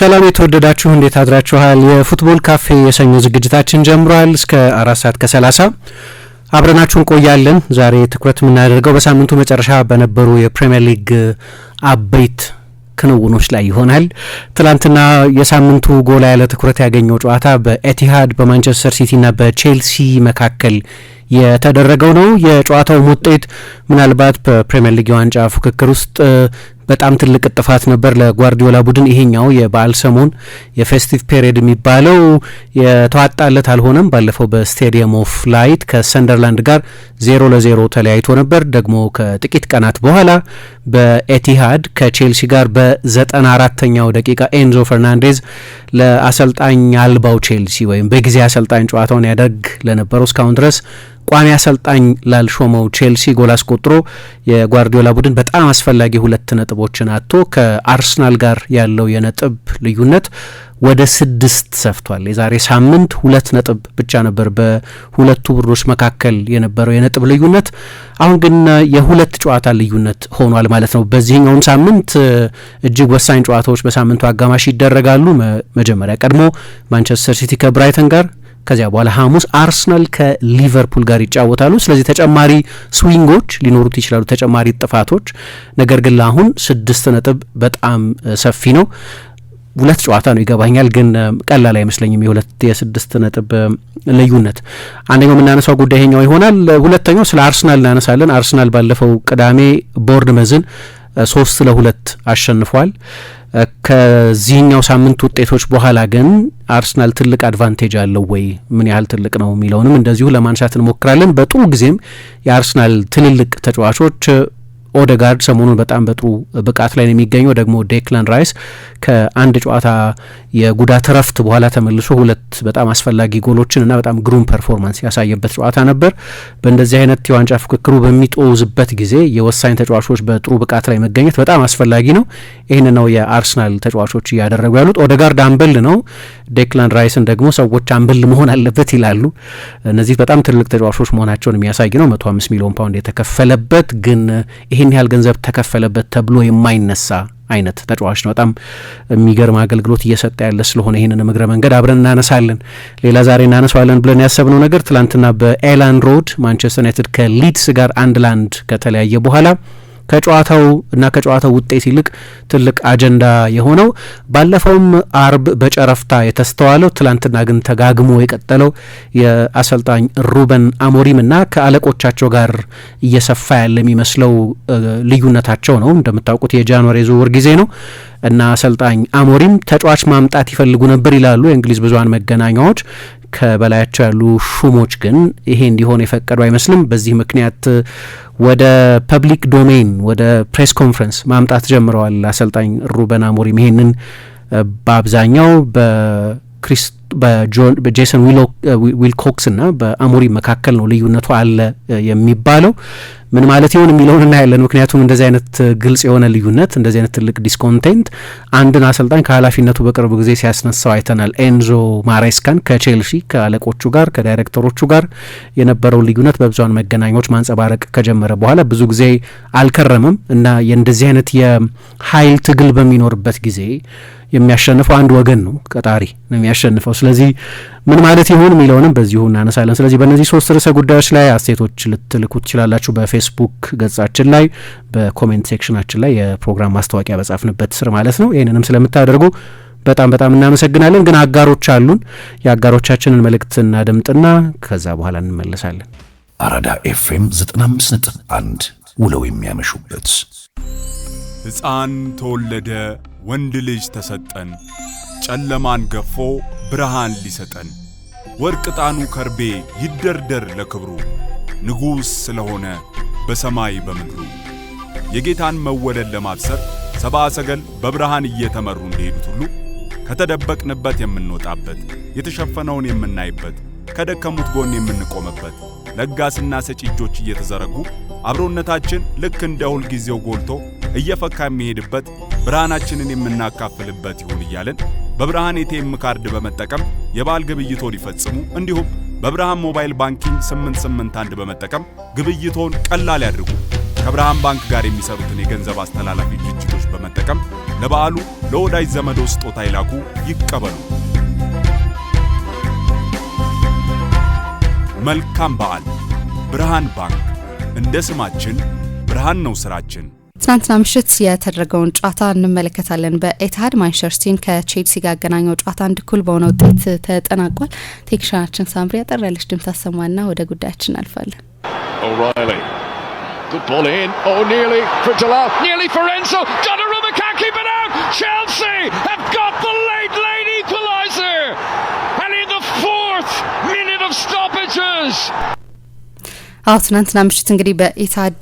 ሰላም የተወደዳችሁ እንዴት አድራችኋል? የፉትቦል ካፌ የሰኞ ዝግጅታችን ጀምሯል። እስከ 4:30 አብረናችሁ እንቆያለን። ዛሬ ትኩረት የምናደርገው በሳምንቱ መጨረሻ በነበሩ የፕሪሚየር ሊግ አበይት ክንውኖች ላይ ይሆናል። ትላንትና የሳምንቱ ጎላ ያለ ትኩረት ያገኘው ጨዋታ በኤቲሃድ በማንቸስተር ሲቲና በቼልሲ መካከል የተደረገው ነው። የጨዋታው ውጤት ምናልባት በፕሪሚየር ሊግ ዋንጫ ፉክክር ውስጥ በጣም ትልቅ ጥፋት ነበር ለጓርዲዮላ ቡድን። ይሄኛው የበዓል ሰሞን የፌስቲቭ ፔሪየድ የሚባለው የተዋጣለት አልሆነም። ባለፈው በስቴዲየም ኦፍ ላይት ከሰንደርላንድ ጋር 0-0 ተለያይቶ ነበር። ደግሞ ከጥቂት ቀናት በኋላ በኤቲሃድ ከቼልሲ ጋር በ94ኛው ደቂቃ ኤንዞ ፈርናንዴዝ ለአሰልጣኝ አልባው ቼልሲ ወይም በጊዜ አሰልጣኝ ጨዋታውን ያደርግ ለነበረው እስካሁን ድረስ ቋሚ አሰልጣኝ ላልሾመው ቼልሲ ጎል አስቆጥሮ የጓርዲዮላ ቡድን በጣም አስፈላጊ 2 ነጥቦችን አጥቶ ከአርሰናል ጋር ያለው የነጥብ ልዩነት ወደ 6 ሰፍቷል። የዛሬ ሳምንት 2 ነጥብ ብቻ ነበር በሁለቱ ቡድኖች መካከል የነበረው የነጥብ ልዩነት። አሁን ግን የ2 ጨዋታ ልዩነት ሆኗል ማለት ነው። በዚህኛውም ሳምንት እጅግ ወሳኝ ጨዋታዎች በሳምንቱ አጋማሽ ይደረጋሉ። መጀመሪያ ቀድሞ ማንቸስተር ሲቲ ከብራይተን ጋር፣ ከዚያ በኋላ ሐሙስ አርሰናል ከሊቨርፑል ጋር ይጫወታሉ። ስለዚህ ተጨማሪ ስዊንጎች ሊኖሩት ይችላሉ፣ ተጨማሪ ጥፋቶች። ነገር ግን ለአሁን 6 ነጥብ በጣም ሰፊ ነው። 2 ጨዋታ ነው ይገባኛል፣ ግን ቀላል አይመስለኝም የ6 ነጥብ ልዩነት። አንደኛው የምናነሳው ጉዳይ ይሄኛው ይሆናል። ሁለተኛው ስለ አርሰናል እናነሳለን። አርሰናል ባለፈው ቅዳሜ ቦርንመዝን 3-2 አሸንፏል። ከዚህኛው ሳምንት ውጤቶች በኋላ ግን አርሰናል ትልቅ አድቫንቴጅ አለው ወይ፣ ምን ያህል ትልቅ ነው የሚለውንም እንደዚሁ ለማንሳት እንሞክራለን። በጥሩ ጊዜም የአርሰናል ትልልቅ ተጫዋቾች ኦዴጋርድ ሰሞኑን በጣም በጥሩ ብቃት ላይ ነው የሚገኘው። ደግሞ ዴክላን ራይስ ከአንድ ጨዋታ የጉዳት ረፍት በኋላ ተመልሶ 2 በጣም አስፈላጊ ጎሎችን እና በጣም ግሩም ፐርፎርማንስ ያሳየበት ጨዋታ ነበር። በእንደዚህ አይነት የዋንጫ ፉክክሩ በሚጦዝበት ጊዜ የወሳኝ ተጫዋቾች በጥሩ ብቃት ላይ መገኘት በጣም አስፈላጊ ነው። ይህን ነው የአርሰናል ተጫዋቾች እያደረጉ ያሉት። ኦዴጋርድ አምበል ነው፣ ዴክላን ራይስን ደግሞ ሰዎች አምበል መሆን አለበት ይላሉ። እነዚህ በጣም ትልቅ ተጫዋቾች መሆናቸውን የሚያሳይ ነው። 105 ሚሊዮን ፓውንድ የተከፈለበት ግን ይህን ያህል ገንዘብ ተከፈለበት ተብሎ የማይነሳ አይነት ተጫዋች ነው። በጣም የሚገርም አገልግሎት እየሰጠ ያለ ስለሆነ ይህንን እግረ መንገድ አብረን እናነሳለን። ሌላ ዛሬ እናነሳዋለን ብለን ያሰብነው ነገር ትላንትና በኤላንድ ሮድ ማንቸስተር ዩናይትድ ከሊድስ ጋር 1-1 ከተለያየ በኋላ ከጨዋታው ውጤት ይልቅ ትልቅ አጀንዳ የሆነው ባለፈውም አርብ በጨረፍታ የተስተዋለው ትላንትና ግን ተጋግሞ የቀጠለው የአሰልጣኝ ሩበን አሞሪም እና ከአለቆቻቸው ጋር እየሰፋ ያለ የሚመስለው ልዩነታቸው ነው። እንደምታውቁት የጃንዋሪ ዝውውር ጊዜ ነው እና አሰልጣኝ አሞሪም ተጫዋች ማምጣት ይፈልጉ ነበር ይላሉ የእንግሊዝ ብዙሃን መገናኛዎች። ከበላያቸው ያሉ ሹሞች ግን ይሄ እንዲሆን የፈቀዱ አይመስልም። በዚህ ምክንያት ወደ ፐብሊክ ዶሜን ወደ ፕሬስ ኮንፈረንስ ማምጣት ጀምረዋል አሰልጣኝ ሩበን አሞሪም። ይሄንን በአብዛኛው በጄሰን ዊልኮክስ እና በአሞሪም መካከል ነው ልዩነቱ አለ የሚባለው። ምን ማለት ይሆን የሚለውን እናያለን። ምክንያቱም እንደዚህ አይነት ግልጽ የሆነ ልዩነት፣ እንደዚህ አይነት ትልቅ ዲስኮንቴንት አንድን አሰልጣኝ ከኃላፊነቱ በቅርብ ጊዜ ሲያስነሳው አይተናል። ኤንዞ ማሬስካን ከቼልሲ ከአለቆቹ ጋር ከዳይሬክተሮቹ ጋር የነበረው ልዩነት በብዙሃን መገናኛዎች ማንጸባረቅ ከጀመረ በኋላ ብዙ ጊዜ አልከረምም እና የእንደዚህ አይነት የኃይል ትግል በሚኖርበት ጊዜ የሚያሸንፈው አንድ ወገን ነው፣ ቀጣሪ ነው የሚያሸንፈው። ስለዚህ ምን ማለት ይሆን የሚለውንም በዚሁ እናነሳለን። ስለዚህ በእነዚህ 3 ርዕሰ ጉዳዮች ላይ አስተያየቶች ልትልኩ ትችላላችሁ በፌስቡክ ገጻችን ላይ፣ በኮሜንት ሴክሽናችን ላይ የፕሮግራም ማስታወቂያ በጻፍንበት ስር ማለት ነው። ይህንንም ስለምታደርጉ በጣም እናመሰግናለን። ግን አጋሮች አሉን። የአጋሮቻችንን መልእክት እናደምጥና ከዛ በኋላ እንመለሳለን። አራዳ ኤፍኤም 95.1 ውለው የሚያመሹበት። ሕፃን ተወለደ ወንድ ልጅ ተሰጠን፣ ጨለማን ገፎ ብርሃን ሊሰጠን። ወርቅ ዕጣኑ ከርቤ ይደርደር ለክብሩ፣ ንጉሥ ስለሆነ በሰማይ በምድሩ። የጌታን መወለድ ለማብሰር ሰብአ ሰገል በብርሃን እየተመሩ እንደሄዱት ሁሉ ከተደበቅንበት የምንወጣበት፣ የተሸፈነውን የምናይበት፣ ከደከሙት ጎን የምንቆምበት፣ ለጋስና ሰጪ እጆች እየተዘረጉ አብሮነታችን ልክ እንደ ሁል ጊዜው ጎልቶ እየፈካ የሚሄድበት፣ ብርሃናችንን የምናካፍልበት ይሁን እያልን በብርሃን ኤቲኤም ካርድ በመጠቀም የበዓል ግብይቶን ይፈጽሙ። እንዲሁም በብርሃን ሞባይል ባንኪንግ 881 በመጠቀም ግብይቶን ቀላል ያድርጉ። ከብርሃን ባንክ ጋር የሚሰሩትን የገንዘብ አስተላላፊ ድርጅቶች በመጠቀም ለበዓሉ ለወዳጅ ዘመዶ ስጦታ ይላኩ፣ ይቀበሉ። መልካም በዓል። ብርሃን ባንክ። እንደ ስማችን ብርሃን ነው ስራችን። ትናንትና ምሽት የተደረገውን ጨዋታ እንመለከታለን። በኤቲሃድ ማንቸስተር ሲቲን ከቼልሲ ጋር ያገናኘው ጨዋታ 1-1 በሆነ ውጤት ተጠናቋል። ቴክኒሻናችን ሳምሪ ያጠር ያለች ድምፅ ታሰማና ወደ ጉዳያችን አልፋለን። O'Reilly. Good ball in. Oh, nearly for Delal. Nearly for Enzo. Donnarumma can't keep it out. Chelsea have got the late equaliser. And in the 4th minute of stoppages. ትናንትና ምሽት እንግዲህ በኢታድ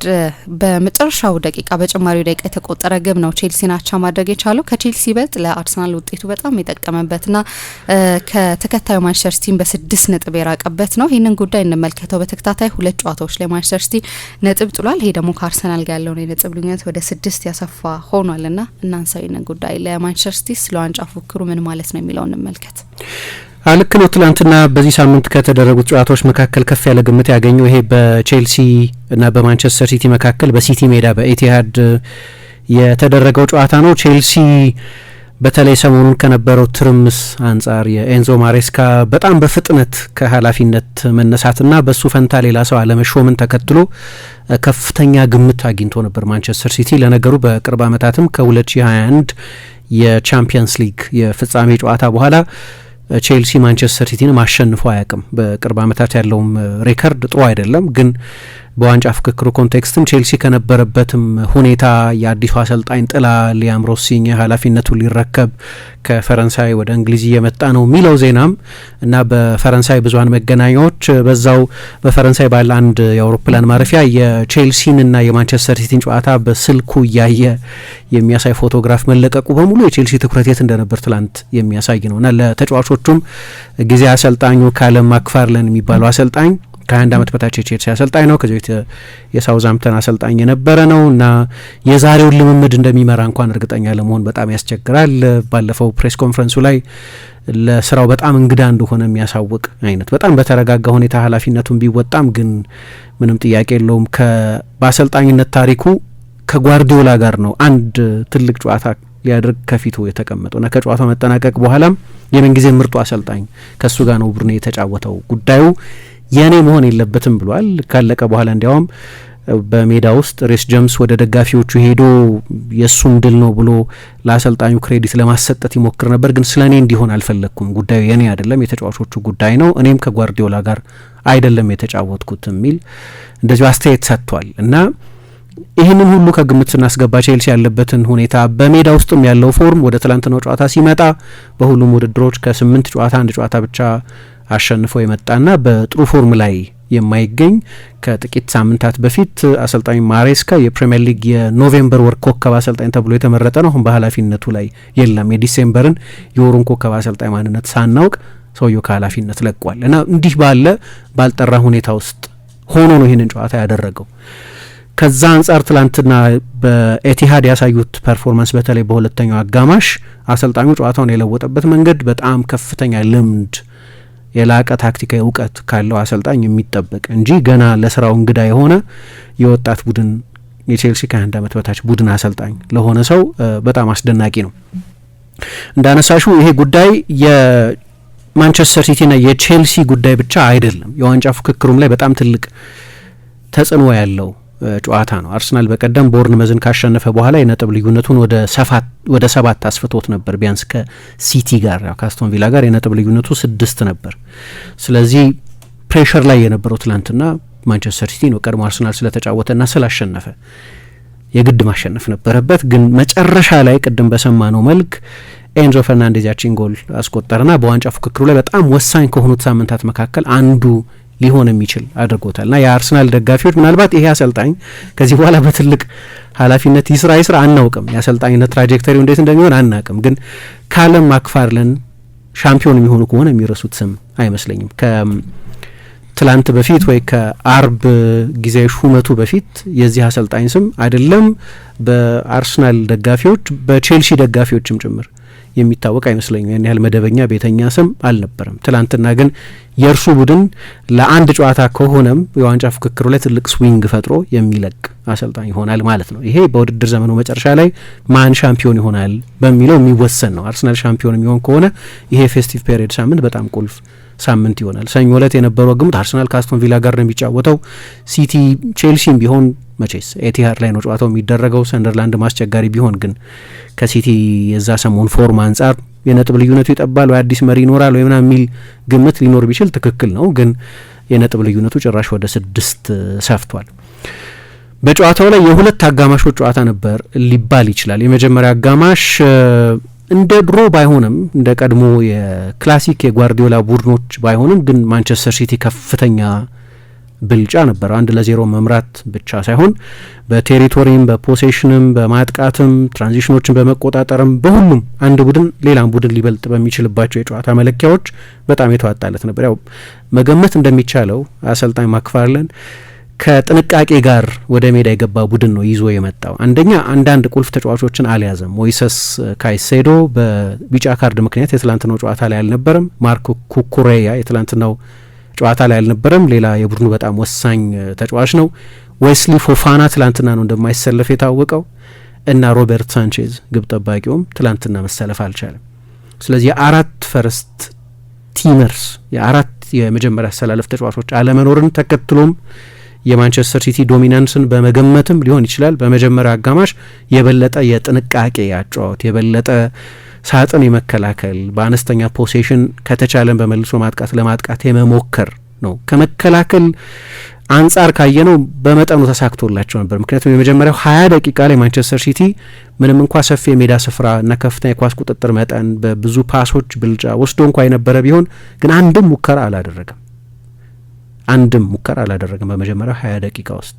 በመጨረሻው ደቂቃ በጭማሪው ደቂቃ የተቆጠረ ግብ ነው ቼልሲን አቻ ማድረግ የቻለው። ከቼልሲ ይበልጥ ለአርሰናል ውጤቱ በጣም የጠቀመበትና ከተከታዩ ማንቸስተር ሲቲን በ6 ነጥብ የራቀበት ነው። ይህንን ጉዳይ እንመልከተው። በተከታታይ 2 ጨዋታዎች ላይ ማንቸስተር ሲቲ ነጥብ ጥሏል። ይሄ ደግሞ ከአርሰናል ጋር ያለውን የነጥብ ልዩነት ወደ 6 ያሰፋ ሆኗልና እናንሳው ይህንን ጉዳይ። ለማንቸስተር ሲቲ ለዋንጫ ፉክክሩ ምን ማለት ነው የሚለውን እንመልከት። ልክ ነው። ትላንትና በዚህ ሳምንት ከተደረጉት ጨዋታዎች መካከል ከፍ ያለ ግምት ያገኘው ይሄ በቼልሲ እና በማንቸስተር ሲቲ መካከል በሲቲ ሜዳ በኤቲሃድ የተደረገው ጨዋታ ነው። ቼልሲ በተለይ ሰሞኑን ከነበረው ትርምስ አንጻር የኤንዞ ማሬስካ በጣም በፍጥነት ከኃላፊነት መነሳትና በሱ ፈንታ ሌላ ሰው አለመሾምን ተከትሎ ከፍተኛ ግምት አግኝቶ ነበር ማንቸስተር ሲቲ። ለነገሩ በቅርብ ዓመታትም ከ2021 የቻምፒየንስ ሊግ የፍጻሜ ጨዋታ በኋላ ቼልሲ ማንቸስተር ሲቲን ማሸንፎ አያውቅም። በቅርብ ዓመታት ያለውም ሬከርድ ጥሩ አይደለም፣ ግን በዋንጫ ፍክክሩ ኮንቴክስትም ቼልሲ ከነበረበትም ሁኔታ የአዲሱ አሰልጣኝ ጥላ ሊያም ሮሲኝ ኃላፊነቱን ሊረከብ ከፈረንሳይ ወደ እንግሊዝ እየመጣ ነው የሚለው ዜናም እና በፈረንሳይ ብዙሃን መገናኛዎች በዛው በፈረንሳይ ባለ አንድ የአውሮፕላን ማረፊያ የቼልሲንና የማንቸስተር ሲቲን ጨዋታ በስልኩ እያየ የሚያሳይ ፎቶግራፍ መለቀቁ በሙሉ የቼልሲ ትኩረት የት እንደነበር ትላንት የሚያሳይ ነው እና ለተጫዋቾቹም ጊዜ አሰልጣኙ ካለም ማክፋርለን የሚባለው አሰልጣኝ ከ21 ዓመት በታች የቼልሲ አሰልጣኝ ነው። ከዚህ በፊት የሳውዛምፕተን አሰልጣኝ የነበረ ነው እና የዛሬውን ልምምድ እንደሚመራ እንኳን እርግጠኛ ለመሆን በጣም ያስቸግራል። ባለፈው ፕሬስ ኮንፈረንሱ ላይ ለስራው በጣም እንግዳ እንደሆነ የሚያሳውቅ አይነት በጣም በተረጋጋ ሁኔታ ኃላፊነቱን ቢወጣም ግን ምንም ጥያቄ የለውም በአሰልጣኝነት ታሪኩ ከጓርዲዮላ ጋር ነው አንድ ትልቅ ጨዋታ ሊያደርግ ከፊቱ የተቀመጠውና ከጨዋታው መጠናቀቅ በኋላም የምንጊዜ ምርጡ አሰልጣኝ ከሱ ጋር ነው ቡድኑ የተጫወተው። ጉዳዩ የኔ መሆን የለበትም ብሏል። ካለቀ በኋላ እንዲያውም በሜዳ ውስጥ ሬስ ጀምስ ወደ ደጋፊዎቹ ሄዶ የሱም ድል ነው ብሎ ለአሰልጣኙ ክሬዲት ለማሰጠት ይሞክር ነበር፣ ግን ስለኔ እንዲሆን አልፈለኩም፣ ጉዳዩ የኔ አይደለም፣ የተጫዋቾቹ ጉዳይ ነው፣ እኔም ከጓርዲዮላ ጋር አይደለም የተጫወትኩት የሚል እንደዚሁ አስተያየት ሰጥቷል። እና ይህንን ሁሉ ከግምት ስናስገባ ቼልሲ ያለበትን ሁኔታ በሜዳ ውስጥም ያለው ፎርም ወደ ትላንትናው ጨዋታ ሲመጣ በሁሉም ውድድሮች ከ8 ጨዋታ 1 ጨዋታ ብቻ አሸንፎ የመጣና በጥሩ ፎርም ላይ የማይገኝ ከጥቂት ሳምንታት በፊት አሰልጣኝ ማሬስካ የፕሪሚየር ሊግ የኖቬምበር ወር ኮከብ አሰልጣኝ ተብሎ የተመረጠ ነው። አሁን በኃላፊነቱ ላይ የለም። የዲሴምበርን የወሩን ኮከብ አሰልጣኝ ማንነት ሳናውቅ ሰውየው ከኃላፊነት ለቋል እና እንዲህ ባልጠራ ሁኔታ ውስጥ ሆኖ ነው ይህንን ጨዋታ ያደረገው። ከዛ አንጻር ትላንትና በኤቲሃድ ያሳዩት ፐርፎርማንስ በተለይ በሁለተኛው አጋማሽ አሰልጣኙ ጨዋታውን የለወጠበት መንገድ በጣም ከፍተኛ ልምድ የላቀ ታክቲካዊ እውቀት ካለው አሰልጣኝ የሚጠበቅ እንጂ ገና ለስራው እንግዳ የሆነ የወጣት ቡድን የቼልሲ ከ21 ዓመት በታች ቡድን አሰልጣኝ ለሆነ ሰው በጣም አስደናቂ ነው። እንዳነሳሹ ይሄ ጉዳይ የማንቸስተር ሲቲና የቼልሲ ጉዳይ ብቻ አይደለም። የዋንጫ ፉክክሩም ላይ በጣም ትልቅ ተጽዕኖ ያለው ጨዋታ ነው። አርሰናል በቀደም ቦርንመዝን ካሸነፈ በኋላ የነጥብ ልዩነቱን ወደ 7 አስፍቶት ነበር። ቢያንስ ከሲቲ ጋር ከአስቶን ቪላ ጋር የነጥብ ልዩነቱ 6 ነበር። ስለዚህ ፕሬሸር ላይ የነበረው ትላንትና ማንቸስተር ሲቲ ነው። ቀድሞ አርሰናል ስለተጫወተና ስላሸነፈ የግድ ማሸነፍ ነበረበት። ግን መጨረሻ ላይ ቅድም በሰማነው መልክ ኤንዞ ፈርናንዴዝ ያቺን ጎል አስቆጠረና በዋንጫ ፉክክሩ ላይ በጣም ወሳኝ ከሆኑት ሳምንታት መካከል አንዱ ሊሆን የሚችል አድርጎታልና የአርሰናል ደጋፊዎች ምናልባት ይሄ አሰልጣኝ ከዚህ በኋላ በትልቅ ኃላፊነት ይስራ አናውቅም፣ የአሰልጣኝነት ትራጀክተሪው እንዴት እንደሚሆን አናውቅም። ግን ካለም ማክፋርለን ሻምፒዮን የሚሆኑ ከሆነ የሚረሱት ስም አይመስለኝም። ከትላንት በፊት ወይ ከአርብ ጊዜ ሹመቱ በፊት የዚህ አሰልጣኝ ስም አይደለም በአርሰናል ደጋፊዎች በቼልሲ ደጋፊዎችም ጭምር የሚታወቅ አይመስለኝም። ያን ያህል መደበኛ ቤተኛ ስም አልነበረም። ትላንትና ግን የእርሱ ቡድን ለአንድ ጨዋታ ከሆነም የዋንጫ ፍክክሩ ላይ ትልቅ ስዊንግ ፈጥሮ የሚለቅ አሰልጣኝ ይሆናል ማለት ነው። ይሄ በውድድር ዘመኑ መጨረሻ ላይ ማን ሻምፒዮን ይሆናል በሚለው የሚወሰን ነው። አርሰናል ሻምፒዮን የሚሆን ከሆነ ይሄ ፌስቲቭ ፔሪየድ ሳምንት በጣም ቁልፍ ሳምንት ይሆናል። ሰኞ ዕለት የነበረው ግምት አርሰናል ከአስቶን ቪላ ጋር ነው የሚጫወተው። ሲቲ ቼልሲም ቢሆን መቼስ ኤቲሃድ ላይ ነው ጨዋታው የሚደረገው። ሰንደርላንድ ማስቸጋሪ ቢሆን ግን ከሲቲ የዛ ሰሞን ፎርም አንጻር የነጥብ ልዩነቱ ይጠባል ወይ አዲስ መሪ ይኖራል ወይ ምናምን የሚል ግምት ሊኖር ቢችል ትክክል ነው። ግን የነጥብ ልዩነቱ ጭራሽ ወደ 6 ሰፍቷል። በጨዋታው ላይ የሁለት አጋማሾች ጨዋታ ነበር ሊባል ይችላል። የመጀመሪያ አጋማሽ እንደ ድሮ ባይሆንም እንደ ቀድሞ የክላሲክ የጓርዲዮላ ቡድኖች ባይሆንም ግን ማንቸስተር ሲቲ ከፍተኛ ብልጫ ነበረው። 1-0 መምራት ብቻ ሳይሆን በቴሪቶሪም በፖሴሽንም በማጥቃትም ትራንዚሽኖችን በመቆጣጠርም በሁሉም አንድ ቡድን ሌላም ቡድን ሊበልጥ በሚችልባቸው የጨዋታ መለኪያዎች በጣም የተዋጣለት ነበር። ያው መገመት እንደሚቻለው አሰልጣኝ ማክፋርለን ከጥንቃቄ ጋር ወደ ሜዳ የገባ ቡድን ነው ይዞ የመጣው። አንደኛ አንዳንድ ቁልፍ ተጫዋቾችን አልያዘም። ሞይሰስ ካይሴዶ በቢጫ ካርድ ምክንያት የትላንትናው ጨዋታ ላይ አልነበረም። ማርኮ ኩኩሬያ የትላንትናው ጨዋታ ላይ አልነበረም። ሌላ የቡድኑ በጣም ወሳኝ ተጫዋች ነው። ዌስሊ ፎፋና ትላንትና ነው እንደማይሰለፍ የታወቀው እና ሮበርት ሳንቼዝ ግብ ጠባቂውም ትላንትና መሰለፍ አልቻለም። ስለዚህ የአራት ፈርስት ቲመርስ የአራት የመጀመሪያ አሰላለፍ ተጫዋቾች አለመኖርን ተከትሎም የማንቸስተር ሲቲ ዶሚናንስን በመገመትም ሊሆን ይችላል በመጀመሪያ አጋማሽ የበለጠ የጥንቃቄ አጨዋወት የበለጠ ሳጥን የመከላከል በአነስተኛ ፖሴሽን ከተቻለን በመልሶ ማጥቃት ለማጥቃት የመሞከር ነው። ከመከላከል አንጻር ካየነው በመጠኑ ተሳክቶላቸው ነበር። ምክንያቱም የመጀመሪያው 20 ደቂቃ ላይ ማንቸስተር ሲቲ ምንም እንኳ ሰፊ የሜዳ ስፍራ እና ከፍተኛ የኳስ ቁጥጥር መጠን በብዙ ፓሶች ብልጫ ወስዶ እንኳ የነበረ ቢሆን ግን አንድም ሙከራ አላደረገም በመጀመሪያው 20 ደቂቃ ውስጥ።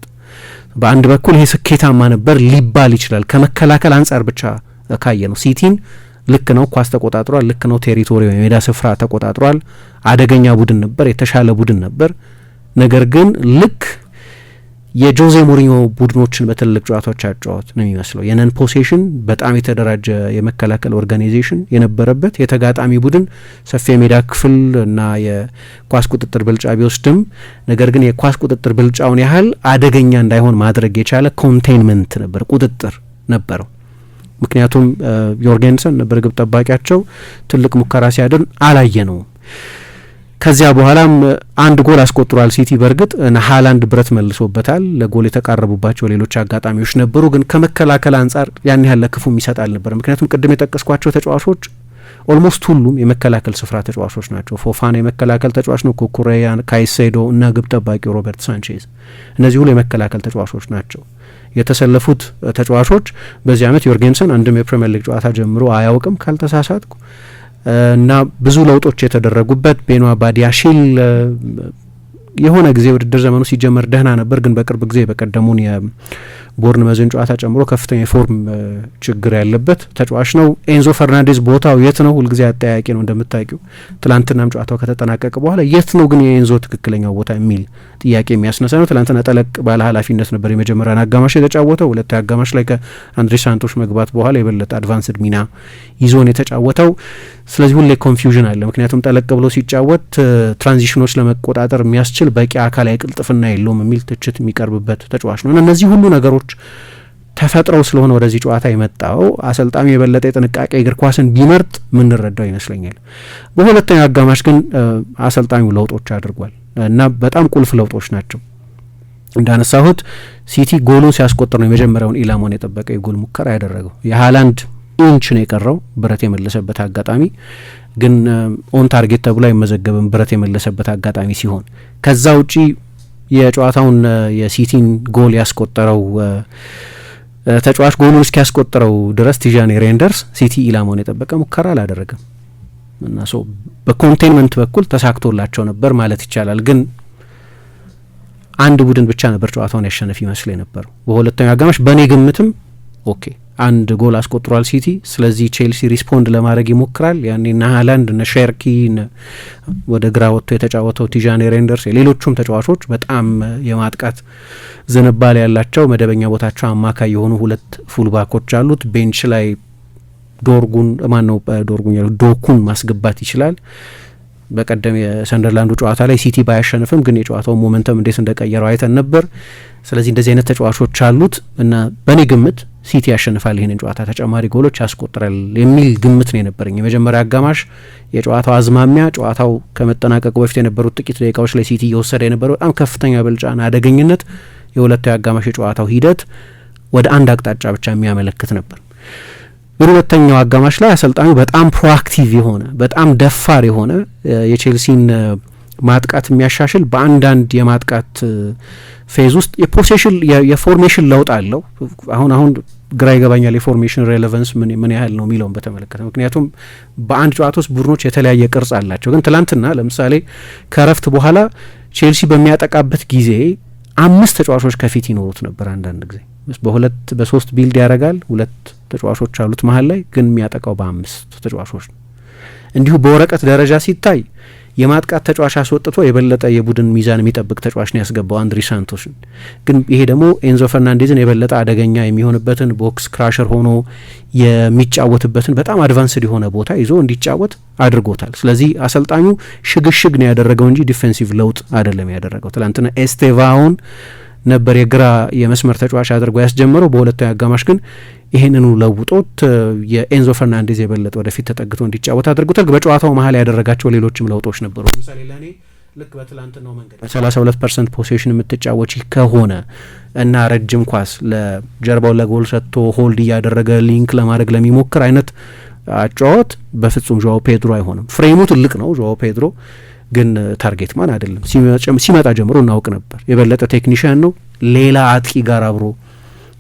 በአንድ በኩል ይሄ ስኬታማ ነበር ሊባል ይችላል። ከመከላከል አንጻር ብቻ ካየ ነው ሲቲን ልክ ነው ኳስ ተቆጣጥሯል፣ ልክ ነው ቴሪቶሪ የሜዳ ስፍራ ተቆጣጥሯል። አደገኛ ቡድን ነበር፣ የተሻለ ቡድን ነበር። ነገር ግን ልክ የጆዜ ሞሪኞ ቡድኖችን በትልቅ ጨዋታዎች አጫወት ነው የሚመስለው። የነን ፖሴሽን በጣም የተደራጀ የመከላከል ኦርጋናይዜሽን የነበረበት የተጋጣሚ ቡድን ሰፊ የሜዳ ክፍል እና የኳስ ቁጥጥር ብልጫ ቢወስድም ነገር ግን የኳስ ቁጥጥር ብልጫውን ያህል አደገኛ እንዳይሆን ማድረግ የቻለ ኮንቴይንመንት ነበር፣ ቁጥጥር ነበረው። ምክንያቱም ዮርጌንሰን ነበር ግብ ጠባቂያቸው። ትልቅ ሙከራ ሲያደርግ አላየነውም። ከዚያ በኋላም አንድ ጎል አስቆጥሯል ሲቲ። በእርግጥ ሃላንድ ብረት መልሶበታል። ለጎል የተቃረቡባቸው ሌሎች አጋጣሚዎች ነበሩ፣ ግን ከመከላከል አንጻር ያን ያህል ለክፉ የሚሰጥ አልነበር። ምክንያቱም ቅድም የጠቀስኳቸው ተጫዋቾች ኦልሞስት ሁሉም የመከላከል ስፍራ ተጫዋቾች ናቸው። ፎፋና የመከላከል ተጫዋች ነው። ኩኩሬያ፣ ካይሴዶ እና ግብ ጠባቂው ሮበርት ሳንቼዝ እነዚህ ሁሉ የመከላከል ተጫዋቾች ናቸው። የተሰለፉት ተጫዋቾች በዚህ ዓመት ዮርጌንሰን አንድም የፕሪሚየር ሊግ ጨዋታ ጀምሮ አያውቅም ካልተሳሳትኩ እና ብዙ ለውጦች የተደረጉበት ቤኗ ባዲያሺል የሆነ ጊዜ ውድድር ዘመኑ ሲጀመር ደህና ነበር፣ ግን በቅርብ ጊዜ በቀደሙን የቦርንመዝን ጨዋታ ጨምሮ ከፍተኛ የፎርም ችግር ያለበት ተጫዋች ነው። ኤንዞ ፈርናንዴዝ ቦታው የት ነው? ሁልጊዜ አጠያቂ ነው እንደምታውቂው። ትላንትናም ጨዋታው ከተጠናቀቀ በኋላ የት ነው ግን የኤንዞ ትክክለኛው ቦታ የሚል ጥያቄ የሚያስነሳ ነው። ትላንትና ጠለቅ ባለ ኃላፊነት ነበር የመጀመሪያን አጋማሽ የተጫወተው። ሁለተኛ አጋማሽ ላይ ከአንድሬ ሳንቶሽ መግባት በኋላ የበለጠ አድቫንስድ ሚና ይዞን የተጫወተው። ስለዚህ ሁሌ ኮንፊውዥን አለ። ምክንያቱም ጠለቅ ብሎ ሲጫወት ትራንዚሽኖች ለመቆጣጠር የሚያስችል በቂ አካላዊ ቅልጥፍና የለውም የሚል ትችት የሚቀርብበት ተጫዋች ነው። እነዚህ ሁሉ ነገሮች ተፈጥረው ስለሆነ ወደዚህ ጨዋታ የመጣው አሰልጣኙ የበለጠ የጥንቃቄ እግር ኳስን ቢመርጥ ምንረዳው ይመስለኛል። በሁለተኛው አጋማሽ ግን አሰልጣኙ ለውጦች አድርጓል እና በጣም ቁልፍ ለውጦች ናቸው። እንዳነሳሁት ሲቲ ጎሉን ሲያስቆጥር ነው የመጀመሪያውን ኢላማውን የጠበቀ የጎል ሙከራ ያደረገው። የሃላንድ ኢንች ነው የቀረው ብረት የመለሰበት አጋጣሚ፣ ግን ኦን ታርጌት ተብሎ አይመዘገብም ብረት የመለሰበት አጋጣሚ ሲሆን። ከዛ ውጪ የጨዋታውን የሲቲን ጎል ያስቆጠረው ተጫዋች ጎሉን እስኪያስቆጥረው ድረስ ቲዣኒ ሬንደርስ ሲቲ ኢላማውን የጠበቀ ሙከራ አላደረገም እና በኮንቴንመንት በኩል ተሳክቶላቸው ነበር ማለት ይቻላል። ግን አንድ ቡድን ብቻ ነበር ጨዋታውን ያሸነፍ ይመስል የነበረው በሁለተኛው አጋማሽ። በእኔ ግምትም ኦኬ አንድ ጎል አስቆጥሯል ሲቲ። ስለዚህ ቼልሲ ሪስፖንድ ለማድረግ ይሞክራል። ያኔ እነ ሃላንድ እነ ሼርኪ ወደ ግራ ወጥቶ የተጫወተው ቲዣኒ ሬንደርስ ሌሎቹም ተጫዋቾች በጣም የማጥቃት ዝንባሌ ያላቸው መደበኛ ቦታቸው አማካይ የሆኑ ሁለት ፉልባኮች አሉት። ቤንች ላይ ዶኩን ማስገባት ይችላል። በቀደም የሰንደርላንዱ ጨዋታ ላይ ሲቲ ባያሸንፍም ግን የጨዋታው ሞመንተም እንዴት እንደቀየረው አይተን ነበር። ስለዚህ እንደዚህ አይነት ተጫዋቾች አሉት እና በእኔ ግምት ሲቲ ያሸንፋል ይህንን ጨዋታ፣ ተጨማሪ ጎሎች ያስቆጥራል የሚል ግምት ነው የነበረኝ። የመጀመሪያ አጋማሽ የጨዋታው አዝማሚያ፣ ጨዋታው ከመጠናቀቁ በፊት የነበሩት ጥቂት ደቂቃዎች ላይ ሲቲ እየወሰደ የነበረው በጣም ከፍተኛ ብልጫና አደገኝነት፣ የሁለተኛው አጋማሽ የጨዋታው ሂደት ወደ አንድ አቅጣጫ ብቻ የሚያመለክት ነበር። በሁለተኛው አጋማሽ ላይ አሰልጣኙ በጣም ፕሮአክቲቭ የሆነ በጣም ደፋር የሆነ የቼልሲን ማጥቃት የሚያሻሽል በአንዳንድ የማጥቃት ፌዝ ውስጥ የፖሴሽን የፎርሜሽን ለውጥ አለው። አሁን ግራ ይገባኛል የፎርሜሽን ሬሌቫንስ ምን ያህል ነው የሚለውን በተመለከተ። ምክንያቱም በአንድ ጨዋታ ውስጥ ቡድኖች የተለያየ ቅርጽ አላቸው። ግን ትላንትና ለምሳሌ ከረፍት በኋላ ቼልሲ በሚያጠቃበት ጊዜ 5 ተጫዋቾች ከፊት ይኖሩት ነበር። አንዳንድ ጊዜ በ3 ቢልድ ያደርጋል፣ 2 ተጫዋቾች አሉት መሀል ላይ፣ ግን የሚያጠቃው በ5 ተጫዋቾች ነው። እንዲሁ በወረቀት ደረጃ ሲታይ የማጥቃት ተጫዋች አስወጥቶ የበለጠ የቡድን ሚዛን የሚጠብቅ ተጫዋች ነው ያስገባው አንድሪ ሳንቶስን። ግን ይሄ ደግሞ ኤንዞ ፈርናንዴዝን የበለጠ አደገኛ የሚሆንበትን ቦክስ ክራሸር ሆኖ የሚጫወትበትን በጣም አድቫንስድ የሆነ ቦታ ይዞ እንዲጫወት አድርጎታል። ስለዚህ አሰልጣኙ ሽግሽግ ነው ያደረገው እንጂ ዲፌንሲቭ ለውጥ አይደለም ያደረገው። ትላንትና ኤስቴቫውን ነበር የግራ የመስመር ተጫዋች አድርጎ ያስጀመረው። በሁለተኛው አጋማሽ ግን ይህንኑ ለውጦት የኤንዞ ፈርናንዴዝ የበለጠ ወደፊት ተጠግቶ እንዲጫወት አድርጎታል። በጨዋታው መሀል ያደረጋቸው ሌሎችም ለውጦች ነበሩ። ለምሳሌ ለእኔ ልክ በትላንትናው መንገድ 32% ፖሴሽን የምትጫወች ከሆነ እና ረጅም ኳስ ለጀርባው ለጎል ሰጥቶ ሆልድ እያደረገ ሊንክ ለማድረግ ለሚሞክር አይነት አጫወት በፍጹም ጆዋው ፔድሮ አይሆንም። ፍሬሙ ትልቅ ነው ጆዋው ፔድሮ፣ ግን ታርጌት ማን አይደለም። ሲመጣ ጀምሮ እናውቅ ነበር የበለጠ ቴክኒሽያን ነው። ሌላ አጥቂ ጋር አብሮ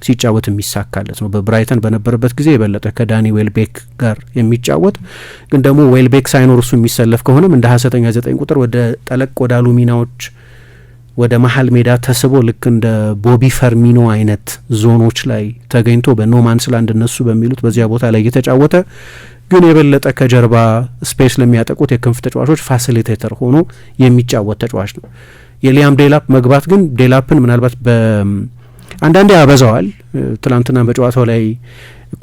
ሲጫወት የሚሳካለት ነው። በብራይተን በነበረበት ጊዜ የበለጠ ከዳኒ ዌልቤክ ጋር የሚጫወት ግን ደግሞ ዌልቤክ ሳይኖር እሱ የሚሰለፍ ከሆነም እንደ ሀሰተኛ 9 ቁጥር ወደ ጠለቅ ወዳሉ ሚናዎች ወደ መሀል ሜዳ ተስቦ ልክ እንደ ቦቢ ፈርሚኖ አይነት ዞኖች ላይ ተገኝቶ በኖማንስ ላንድ እነሱ በሚሉት በዚያ ቦታ ላይ እየተጫወተ ግን የበለጠ ከጀርባ ስፔስ ለሚያጠቁት የክንፍ ተጫዋቾች ፋሲሊቴተር ሆኖ የሚጫወት ተጫዋች ነው። የሊያም ዴላፕ መግባት ግን ዴላፕን ምናልባት አንዳንዴ ያበዛዋል። ትላንትና በጨዋታው ላይ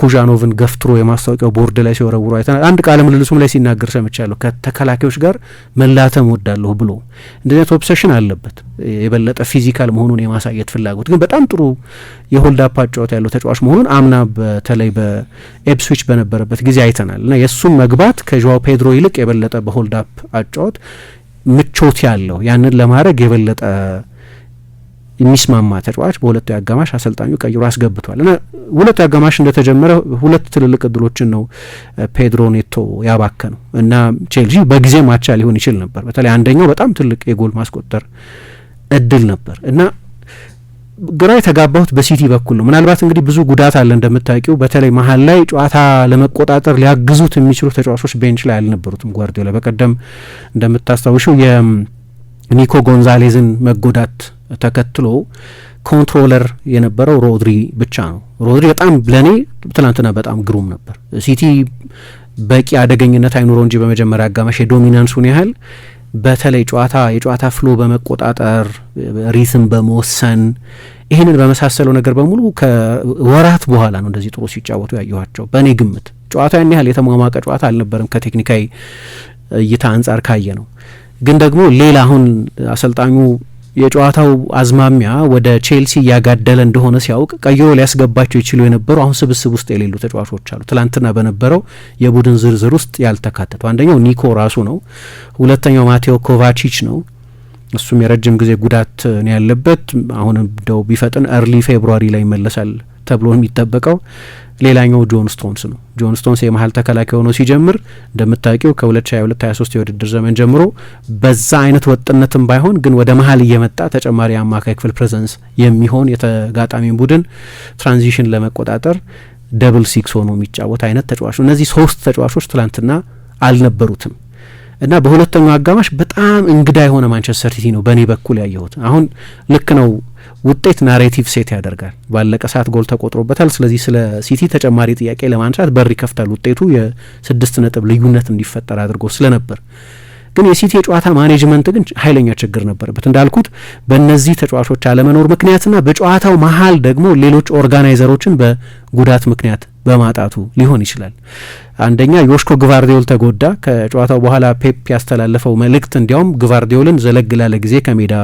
ኩዣኖቭን ገፍትሮ የማስታወቂያው ቦርድ ላይ ሲወረውሩ አይተናል። አንድ ቃለ ምልልሱም ላይ ሲናገር ሰምቻለሁ። ከተከላካዮች ጋር መላተም ወዳለሁ ብሎ እንደዚህ አይነት ኦብሴሽን አለበት። የበለጠ ፊዚካል መሆኑን የማሳየት ፍላጎት ግን በጣም ጥሩ የሆልድ አፕ አጫወት ያለው ተጫዋች መሆኑን አምና በተለይ በኤፕስዊች በነበረበት ጊዜ አይተናል እና የእሱም መግባት ከጆዋው ፔድሮ ይልቅ የበለጠ በሆልድ አፕ አጫወት ምቾት ያለው ያንን ለማድረግ የበለጠ የሚስማማ ተጫዋች በሁለቱ አጋማሽ አሰልጣኙ ቀይሮ አስገብቷል እና ሁለቱ አጋማሽ እንደተጀመረ 2 ትልልቅ እድሎችን ነው ፔድሮ ኔቶ ያባከነው እና ቼልሲ በጊዜ ማቻ ሊሆን ይችል ነበር። በተለይ አንደኛው በጣም ትልቅ የጎል ማስቆጠር እድል ነበር እና ግራ የተጋባሁት በሲቲ በኩል ነው። ምናልባት እንግዲህ ብዙ ጉዳት አለ እንደምታውቂው። በተለይ መሀል ላይ ጨዋታ ለመቆጣጠር ሊያግዙት የሚችሉ ተጫዋቾች ቤንች ላይ አልነበሩትም። ጓርዲዮላ በቀደም እንደምታስታውሽው የኒኮ ጎንዛሌዝን መጎዳት ተከትሎ ኮንትሮለር የነበረው ሮድሪ ብቻ ነው። ሮድሪ በጣም ለኔ ትናንትና በጣም ግሩም ነበር። ሲቲ በቂ አደገኝነት አይኑረው እንጂ በመጀመሪያ አጋማሽ የዶሚናንሱን ያህል በተለይ የጨዋታ ፍሎ በመቆጣጠር ሪትም በመወሰን ይህንን በመሳሰለው ነገር በሙሉ ከወራት በኋላ ነው እንደዚህ ጥሩ ሲጫወቱ ያየኋቸው። በእኔ ግምት ጨዋታ ያን ያህል የተሟሟቀ ጨዋታ አልነበረም ከቴክኒካዊ እይታ አንጻር ካየ ነው። ግን ደግሞ ሌላ አሁን አሰልጣኙ የጨዋታው አዝማሚያ ወደ ቼልሲ እያጋደለ እንደሆነ ሲያውቅ ቀይሮ ሊያስገባቸው ይችሉ የነበሩ አሁን ስብስብ ውስጥ የሌሉ ተጫዋቾች አሉ። ትላንትና በነበረው የቡድን ዝርዝር ውስጥ ያልተካተቱ አንደኛው ኒኮ ራሱ ነው። ሁለተኛው ማቴዎ ኮቫቺች ነው። እሱም የረጅም ጊዜ ጉዳት ነው ያለበት። አሁን እንደው ቢፈጥን ኤርሊ ፌብሩዋሪ ላይ ይመለሳል ተብሎ የሚጠበቀው። ሌላኛው ጆን ስቶንስ ነው። ጆን ስቶንስ የመሀል ተከላካይ ሆኖ ሲጀምር እንደምታውቂው ከ2022-23 የውድድር ዘመን ጀምሮ በዛ አይነት ወጥነትም ባይሆን ግን ወደ መሀል እየመጣ ተጨማሪ አማካይ ክፍል ፕሬዘንስ የሚሆን የተጋጣሚ ቡድን ትራንዚሽን ለመቆጣጠር ደብል ሲክስ ሆኖ የሚጫወት አይነት ተጫዋች ነው። እነዚህ 3 ተጫዋቾች ትላንትና አልነበሩትም እና በሁለተኛው አጋማሽ በጣም እንግዳ የሆነ ማንቸስተር ሲቲ ነው በእኔ በኩል ያየሁት። አሁን ልክ ነው ውጤት ናሬቲቭ ሴት ያደርጋል። ባለቀ ሰዓት ጎል ተቆጥሮበታል። ስለዚህ ስለ ሲቲ ተጨማሪ ጥያቄ ለማንሳት በር ይከፍታል። ውጤቱ የ6 ነጥብ ልዩነት እንዲፈጠር አድርጎ ስለነበር ግን የሲቲ የጨዋታ ማኔጅመንት ግን ኃይለኛ ችግር ነበረበት። እንዳልኩት በእነዚህ ተጫዋቾች አለመኖር ምክንያትና በጨዋታው መሀል ደግሞ ሌሎች ኦርጋናይዘሮችን በጉዳት ምክንያት በማጣቱ ሊሆን ይችላል። አንደኛ ዮሽኮ ግቫርዲዮል ተጎዳ። ከጨዋታው በኋላ ፔፕ ያስተላለፈው መልእክት እንዲያውም ግቫርዲዮልን ዘለግ ላለ ጊዜ ከሜዳ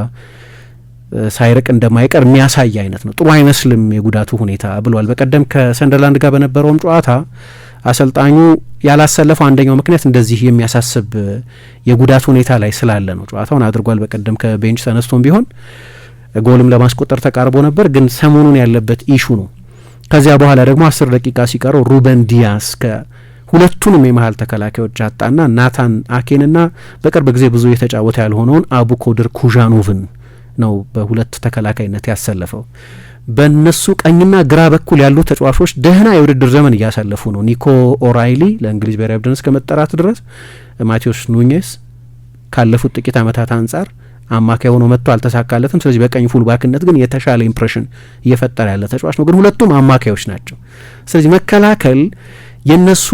ሳይርቅ እንደማይቀር የሚያሳይ አይነት ነው። ጥሩ አይመስልም የጉዳቱ ሁኔታ ብሏል። በቀደም ከሰንደርላንድ ጋር በነበረውም ጨዋታ አሰልጣኙ ያላሰለፈው አንደኛው ምክንያት እንደዚህ የሚያሳስብ የጉዳት ሁኔታ ላይ ስላለ ነው። ጨዋታውን አድርጓል። በቀደም ከቤንች ተነስቶም ቢሆን ጎልም ለማስቆጠር ተቃርቦ ነበር፣ ግን ሰሞኑን ያለበት ኢሹ ነው። ከዚያ በኋላ ደግሞ 10 ደቂቃ ሲቀረው ሩበን ዲያስ ሁለቱንም የመሀል ተከላካዮች አጣና ናታን አኬንና በቅርብ ጊዜ ብዙ የተጫወተ ያልሆነውን አቡኮድር ኩዣኖቭን ነው በሁለት ተከላካይነት ያሰለፈው። በእነሱ ቀኝና ግራ በኩል ያሉ ተጫዋቾች ደህና የውድድር ዘመን እያሳለፉ ነው። ኒኮ ኦራይሊ ለእንግሊዝ ብሔራዊ ቡድን እስከ መጠራት ድረስ፣ ማቴዎስ ኑኜስ ካለፉት ጥቂት ዓመታት አንጻር አማካይ ሆኖ መጥቶ አልተሳካለትም። ስለዚህ በቀኝ ፉልባክነት ግን የተሻለ ኢምፕሬሽን እየፈጠረ ያለ ተጫዋች ነው። ግን ሁለቱም አማካዮች ናቸው። ስለዚህ መከላከል የነሱ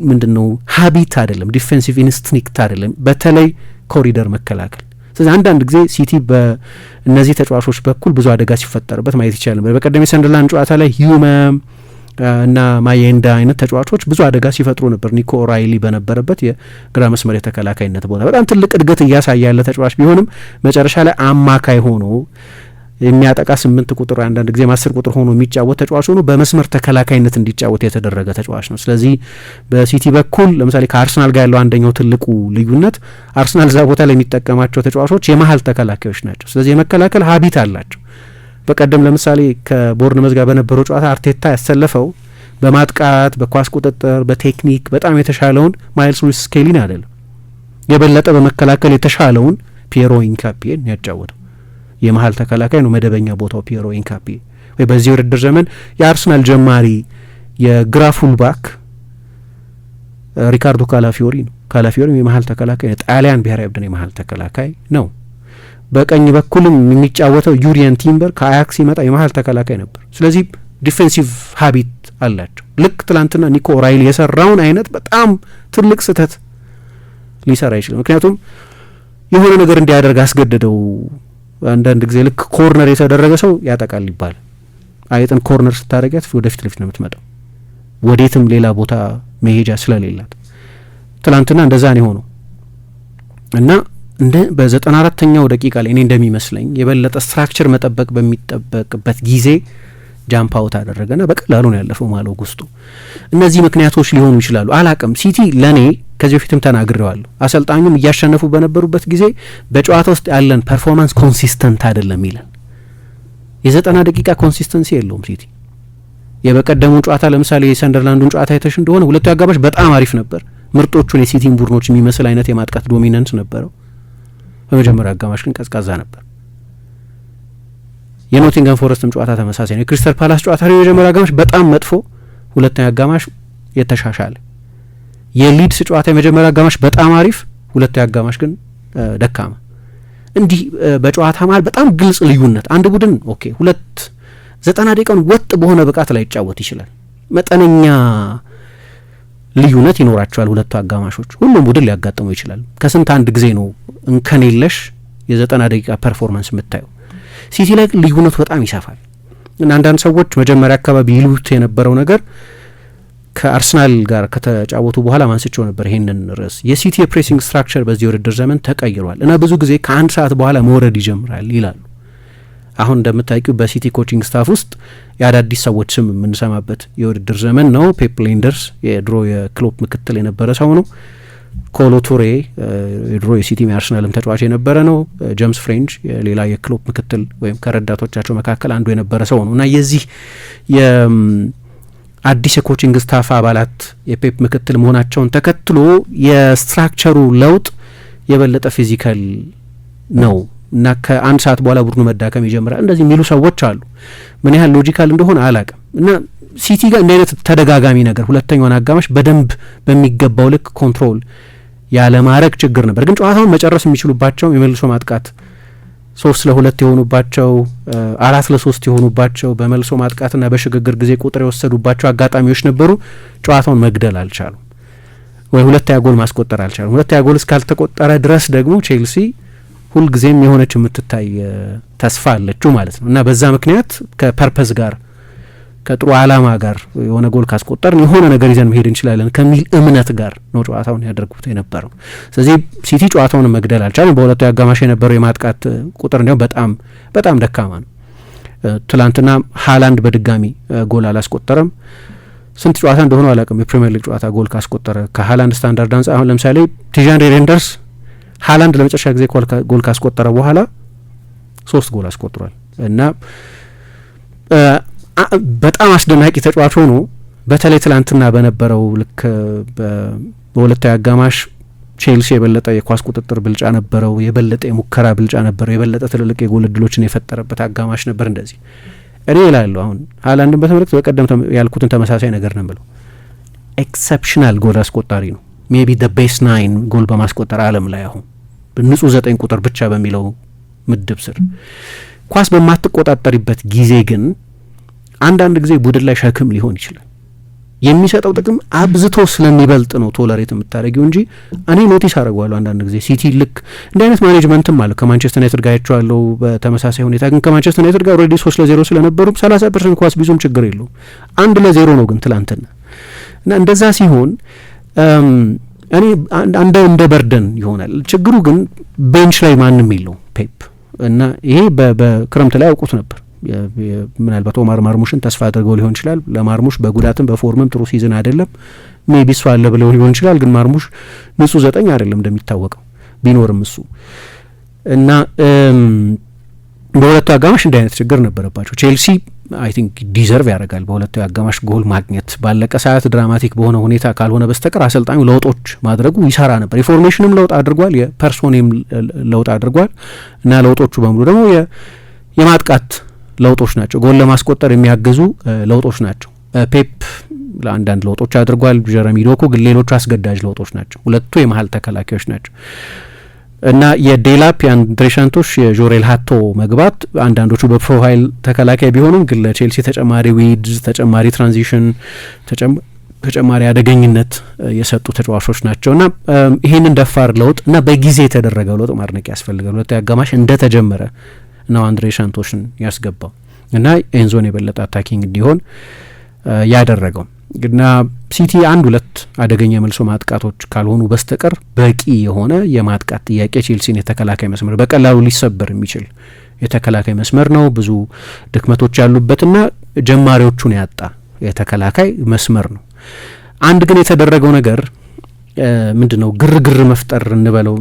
ምንድነው ሀቢት አይደለም፣ ዲፌንሲቭ ኢንስቲንክት አይደለም፣ በተለይ ኮሪደር መከላከል። ስለዚህ አንዳንድ ጊዜ ሲቲ በእነዚህ ተጫዋቾች በኩል ብዙ አደጋ ሲፈጠርበት ማየት ይቻላል። በቀደም የሰንደርላንድ ጨዋታ ላይ ሂዩመ እና ማየንዳ አይነት ተጫዋቾች ብዙ አደጋ ሲፈጥሩ ነበር። ኒኮ ኦራይሊ በነበረበት የግራ መስመር የተከላካይነት ቦታ በጣም ትልቅ እድገት እያሳየ ያለ ተጫዋች ቢሆንም መጨረሻ ላይ አማካይ ሆኖ የሚያጠቃ 8 ቁጥር አንዳንድ ጊዜ 10 ቁጥር ሆኖ የሚጫወት ተጫዋች ሆኖ በመስመር ተከላካይነት እንዲጫወት የተደረገ ተጫዋች ነው። ስለዚህ በሲቲ በኩል ለምሳሌ ከአርሰናል ጋር ያለው አንደኛው ትልቁ ልዩነት አርሰናል እዛ ቦታ ላይ የሚጠቀማቸው ተጫዋቾች የመሀል ተከላካዮች ናቸው። ስለዚህ የመከላከል ሀቢት አላቸው። በቀደም ለምሳሌ ከቦርንመዝ ጋር በነበረው ጨዋታ አርቴታ ያሰለፈው በማጥቃት በኳስ ቁጥጥር በቴክኒክ በጣም የተሻለውን ማይልስ ሉዊስ ስኬሊን አይደለም፣ የበለጠ በመከላከል የተሻለውን ፒየሮ ኢንካፒዬን ያጫወተው የመሀል ተከላካይ ነው። መደበኛ ቦታው ፒየሮ ኢንካፒዬ ወይ በዚህ ውድድር ዘመን የአርሰናል ጀማሪ የግራ ፉልባክ ሪካርዶ ካላፊዮሪ ነው። ካላፊዮሪ የመሀል ተከላካይ ነው። ጣሊያን ብሔራዊ ቡድን የመሀል ተከላካይ ነው። በቀኝ በኩልም የሚጫወተው ዩሪየን ቲምበር ከአያክስ ሲመጣ የመሀል ተከላካይ ነበር። ስለዚህ ዲፌንሲቭ ሀቢት አላቸው። ልክ ትላንትና ኒኮ ኦራይሊ የሰራውን አይነት በጣም ትልቅ ስህተት ሊሰራ ይችላል። ምክንያቱም የሆነ ነገር እንዲያደርግ አስገደደው። አንዳንድ ጊዜ ልክ ኮርነር የተደረገ ሰው ያጠቃል ይባላል። አይጥን ኮርነር ስታደርጊያት ወደፊት ለፊት ነው የምትመጣው፣ ወዴትም ሌላ ቦታ መሄጃ ስለሌላት። ትላንትና እንደዛ ነው የሆነው እና በ94ኛው ደቂቃ ላይ እኔ እንደሚመስለኝ የበለጠ ስትራክቸር መጠበቅ በሚጠበቅበት ጊዜ ጃምፕ አውት አደረገና በቀላሉ ነው ያለፈው ማሎግ ውስጡ። እነዚህ ምክንያቶች ሊሆኑ ይችላሉ፣ አላቅም። ሲቲ ለእኔ ከዚህ በፊትም ተናግሬዋለሁ፣ አሰልጣኙም እያሸነፉ በነበሩበት ጊዜ በጨዋታ ውስጥ ያለን ፐርፎርማንስ ኮንሲስተንት አይደለም ይላል። የ90 ደቂቃ ኮንሲስተንሲ የለውም ሲቲ። የበቀደሙን ጨዋታ ለምሳሌ የሰንደርላንዱን ጨዋታ አይተሽ እንደሆነ ሁለቱ አጋማሽ በጣም አሪፍ ነበር። ምርጦቹን የሲቲን ቡድኖች የሚመስል አይነት የማጥቃት ዶሚናንስ ነበረው። በመጀመሪያ አጋማሽ ግን ቀዝቃዛ ነበር። የኖቲንገም ፎረስትም ጨዋታ ተመሳሳይ ነው። የክሪስታል ፓላስ ጨዋታ ላይ የመጀመሪያ አጋማሽ በጣም መጥፎ፣ ሁለተኛ አጋማሽ የተሻሻለ። የሊድስ ጨዋታ የመጀመሪያ አጋማሽ በጣም አሪፍ፣ ሁለተኛ አጋማሽ ግን ደካማ። እንዲህ በጨዋታ መሀል በጣም ግልጽ ልዩነት። አንድ ቡድን ኦኬ 90 ደቂቃውን ወጥ በሆነ ብቃት ላይ ይጫወት ይችላል። መጠነኛ ልዩነት ይኖራቸዋል ሁለቱ አጋማሾች። ሁሉም ቡድን ሊያጋጥመው ይችላል። ከስንት አንድ ጊዜ ነው እንከን የለሽ የ90 ደቂቃ ፐርፎርማንስ የምታየው። ሲቲ ላይ ልዩነቱ በጣም ይሰፋል እና አንዳንድ ሰዎች መጀመሪያ አካባቢ ይሉት የነበረው ነገር ከአርሰናል ጋር ከተጫወቱ በኋላ ማንስቸው ነበር ይሄንን ርዕስ። የሲቲ የፕሬሲንግ ስትራክቸር በዚህ ውድድር ዘመን ተቀይሯል እና ብዙ ጊዜ ከአንድ ሰዓት በኋላ መውረድ ይጀምራል ይላሉ። አሁን እንደምታውቂው በሲቲ ኮቺንግ ስታፍ ውስጥ የአዳዲስ ሰዎች ስም የምንሰማበት የውድድር ዘመን ነው። ፔፕ ሌንደርስ የድሮ የክሎፕ ምክትል የነበረ ሰው ነው። ኮሎ ቱሬ የድሮ የሲቲ የአርሰናልም ተጫዋች የነበረ ነው። ጄምስ ፍሬንች ሌላ የክሎፕ ምክትል ወይም ከረዳቶቻቸው መካከል አንዱ የነበረ ሰው ነው እና የዚህ የአዲስ የኮቺንግ ስታፍ አባላት የፔፕ ምክትል መሆናቸውን ተከትሎ የስትራክቸሩ ለውጥ የበለጠ ፊዚካል ነው እና ከአንድ ሰዓት በኋላ ቡድኑ መዳከም ይጀምራል እንደዚህ የሚሉ ሰዎች አሉ። ምን ያህል ሎጂካል እንደሆነ አላቅም። እና ሲቲ ጋር እንዲህ አይነት ተደጋጋሚ ነገር ሁለተኛውን አጋማሽ በደንብ በሚገባው ልክ ኮንትሮል ያለማድረግ ችግር ነበር። ግን ጨዋታውን መጨረስ የሚችሉባቸው የመልሶ ማጥቃት 3-2 የሆኑባቸው 4-3 የሆኑባቸው በመልሶ ማጥቃትና በሽግግር ጊዜ ቁጥር የወሰዱባቸው አጋጣሚዎች ነበሩ። ጨዋታውን መግደል አልቻሉም ወይ ሁለተኛ ጎል ማስቆጠር አልቻሉም። ሁለተኛ ጎል እስካልተቆጠረ ድረስ ደግሞ ቼልሲ ሁልጊዜም የሆነች የምትታይ ተስፋ አለችው ማለት ነው እና በዛ ምክንያት ከፐርፐዝ ጋር ከጥሩ ዓላማ ጋር የሆነ ጎል ካስቆጠርን የሆነ ነገር ይዘን መሄድ እንችላለን ከሚል እምነት ጋር ነው ጨዋታውን ያደርጉት የነበረው። ስለዚህ ሲቲ ጨዋታውን መግደል አልቻለም። በሁለቱ አጋማሽ የነበረው የማጥቃት ቁጥር እንዲያውም በጣም በጣም ደካማ ነው። ትላንትና ሃላንድ በድጋሚ ጎል አላስቆጠረም። ስንት ጨዋታ እንደሆነ አላውቅም የፕሪሚየር ሊግ ጨዋታ ጎል ካስቆጠረ ከሃላንድ ስታንዳርድ አንጻር። አሁን ለምሳሌ ቲዣን ሬንደርስ ሃላንድ ለመጨረሻ ጊዜ ጎል ካስቆጠረ በኋላ 3 ጎል አስቆጥሯል እና በጣም አስደናቂ ተጫዋች ሆኖ በተለይ ትላንትና በነበረው ልክ በሁለታዊ አጋማሽ ቼልሲ የበለጠ የኳስ ቁጥጥር ብልጫ ነበረው፣ የበለጠ የሙከራ ብልጫ ነበረው፣ የበለጠ ትልልቅ የጎል እድሎችን የፈጠረበት አጋማሽ ነበር። እንደዚህ እኔ እላለሁ አሁን ሃላንድን በተመለከተ በቀደም ያልኩትን ተመሳሳይ ነገር ነው የምለው። ኤክሰፕሽናል ጎል አስቆጣሪ ነው። ሜቢ ደ ቤስት 9 ጎል በማስቆጠር ዓለም ላይ አሁን ንጹህ 9 ቁጥር ብቻ በሚለው ምድብ ስር ኳስ በማትቆጣጠሪበት ጊዜ ግን አንዳንድ ጊዜ ቡድን ላይ ሸክም ሊሆን ይችላል። የሚሰጠው ጥቅም አብዝቶ ስለሚበልጥ ነው ቶለሬት የምታደርጊው እንጂ እኔ ኖቲስ አደርገዋለሁ አንዳንድ ጊዜ ሲቲ ልክ እንዲህ አይነት ማኔጅመንትም አለ። ከማንቸስተር ዩናይትድ ጋር ያቸዋለሁ በተመሳሳይ ሁኔታ ግን ከማንቸስተር ዩናይትድ ጋር ኦልሬዲ 3-0 ስለነበሩ 30% ኳስ ቢዙም ችግር የለውም። 1-0 ነው ግን ትላንትና እና እንደዛ ሲሆን እኔ እንደ በርደን ይሆናል። ችግሩ ግን ቤንች ላይ ማንም የለው ፔፕ እና ይሄ በክረምት ላይ ያውቁት ነበር። ምናልባት ኦማር ማርሙሽን ተስፋ አድርገው ሊሆን ይችላል። ለማርሙሽ በጉዳትም በፎርምም ጥሩ ሲዝን አይደለም። ሜቢ እሱ አለ ብለው ሊሆን ይችላል። ግን ማርሙሽ ንጹህ 9 አይደለም እንደሚታወቀው ቢኖርም እሱ እና በሁለቱ አጋማሽ እንዲህ አይነት ችግር ነበረባቸው። ቼልሲ አይ ቲንክ ዲዘርቭ ያደርጋል በሁለቱ አጋማሽ ጎል ማግኘት። ባለቀ ሰዓት ድራማቲክ በሆነ ሁኔታ ካልሆነ በስተቀር አሰልጣኙ ለውጦች ማድረጉ ይሰራ ነበር። የፎርሜሽንም ለውጥ አድርጓል፣ የፐርሶኔም ለውጥ አድርጓል እና ለውጦቹ በሙሉ ደግሞ የማጥቃት ለውጦች ናቸው። ጎል ለማስቆጠር የሚያግዙ ለውጦች ናቸው። ፔፕ ለአንዳንድ ለውጦች አድርጓል። ጀረሚ ዶኩ ግን ሌሎቹ አስገዳጅ ለውጦች ናቸው። ሁለቱ የመሀል ተከላካዮች ናቸው እና የዴላፕ የአንድሬ ሳንቶሽ የጆሬል ሃቶ መግባት አንዳንዶቹ በፕሮፋይል ተከላካይ ቢሆኑም ግን ለቼልሲ ተጨማሪ ዊድዝ፣ ተጨማሪ ትራንዚሽን፣ ተጨማሪ አደገኝነት የሰጡ ተጫዋቾች ናቸውና ይህንን ደፋር ለውጥ እና በጊዜ የተደረገ ለውጥ ማድነቅ ያስፈልጋል። ሁለቱ አጋማሽ እንደተጀመረ ነው አንድሬ ሳንቶሽን ያስገባው እና ኤንዞን የበለጠ አታኪንግ እንዲሆን ያደረገው እና ሲቲ 1-2 አደገኛ መልሶ ማጥቃቶች ካልሆኑ በስተቀር በቂ የሆነ የማጥቃት ጥያቄ ቼልሲን የተከላካይ መስመር በቀላሉ ሊሰበር የሚችል የተከላካይ መስመር ነው። ብዙ ድክመቶች ያሉበትና ጀማሪዎቹን ያጣ የተከላካይ መስመር ነው። አንድ ግን የተደረገው ነገር ምንድነው ግርግር መፍጠር እንበለው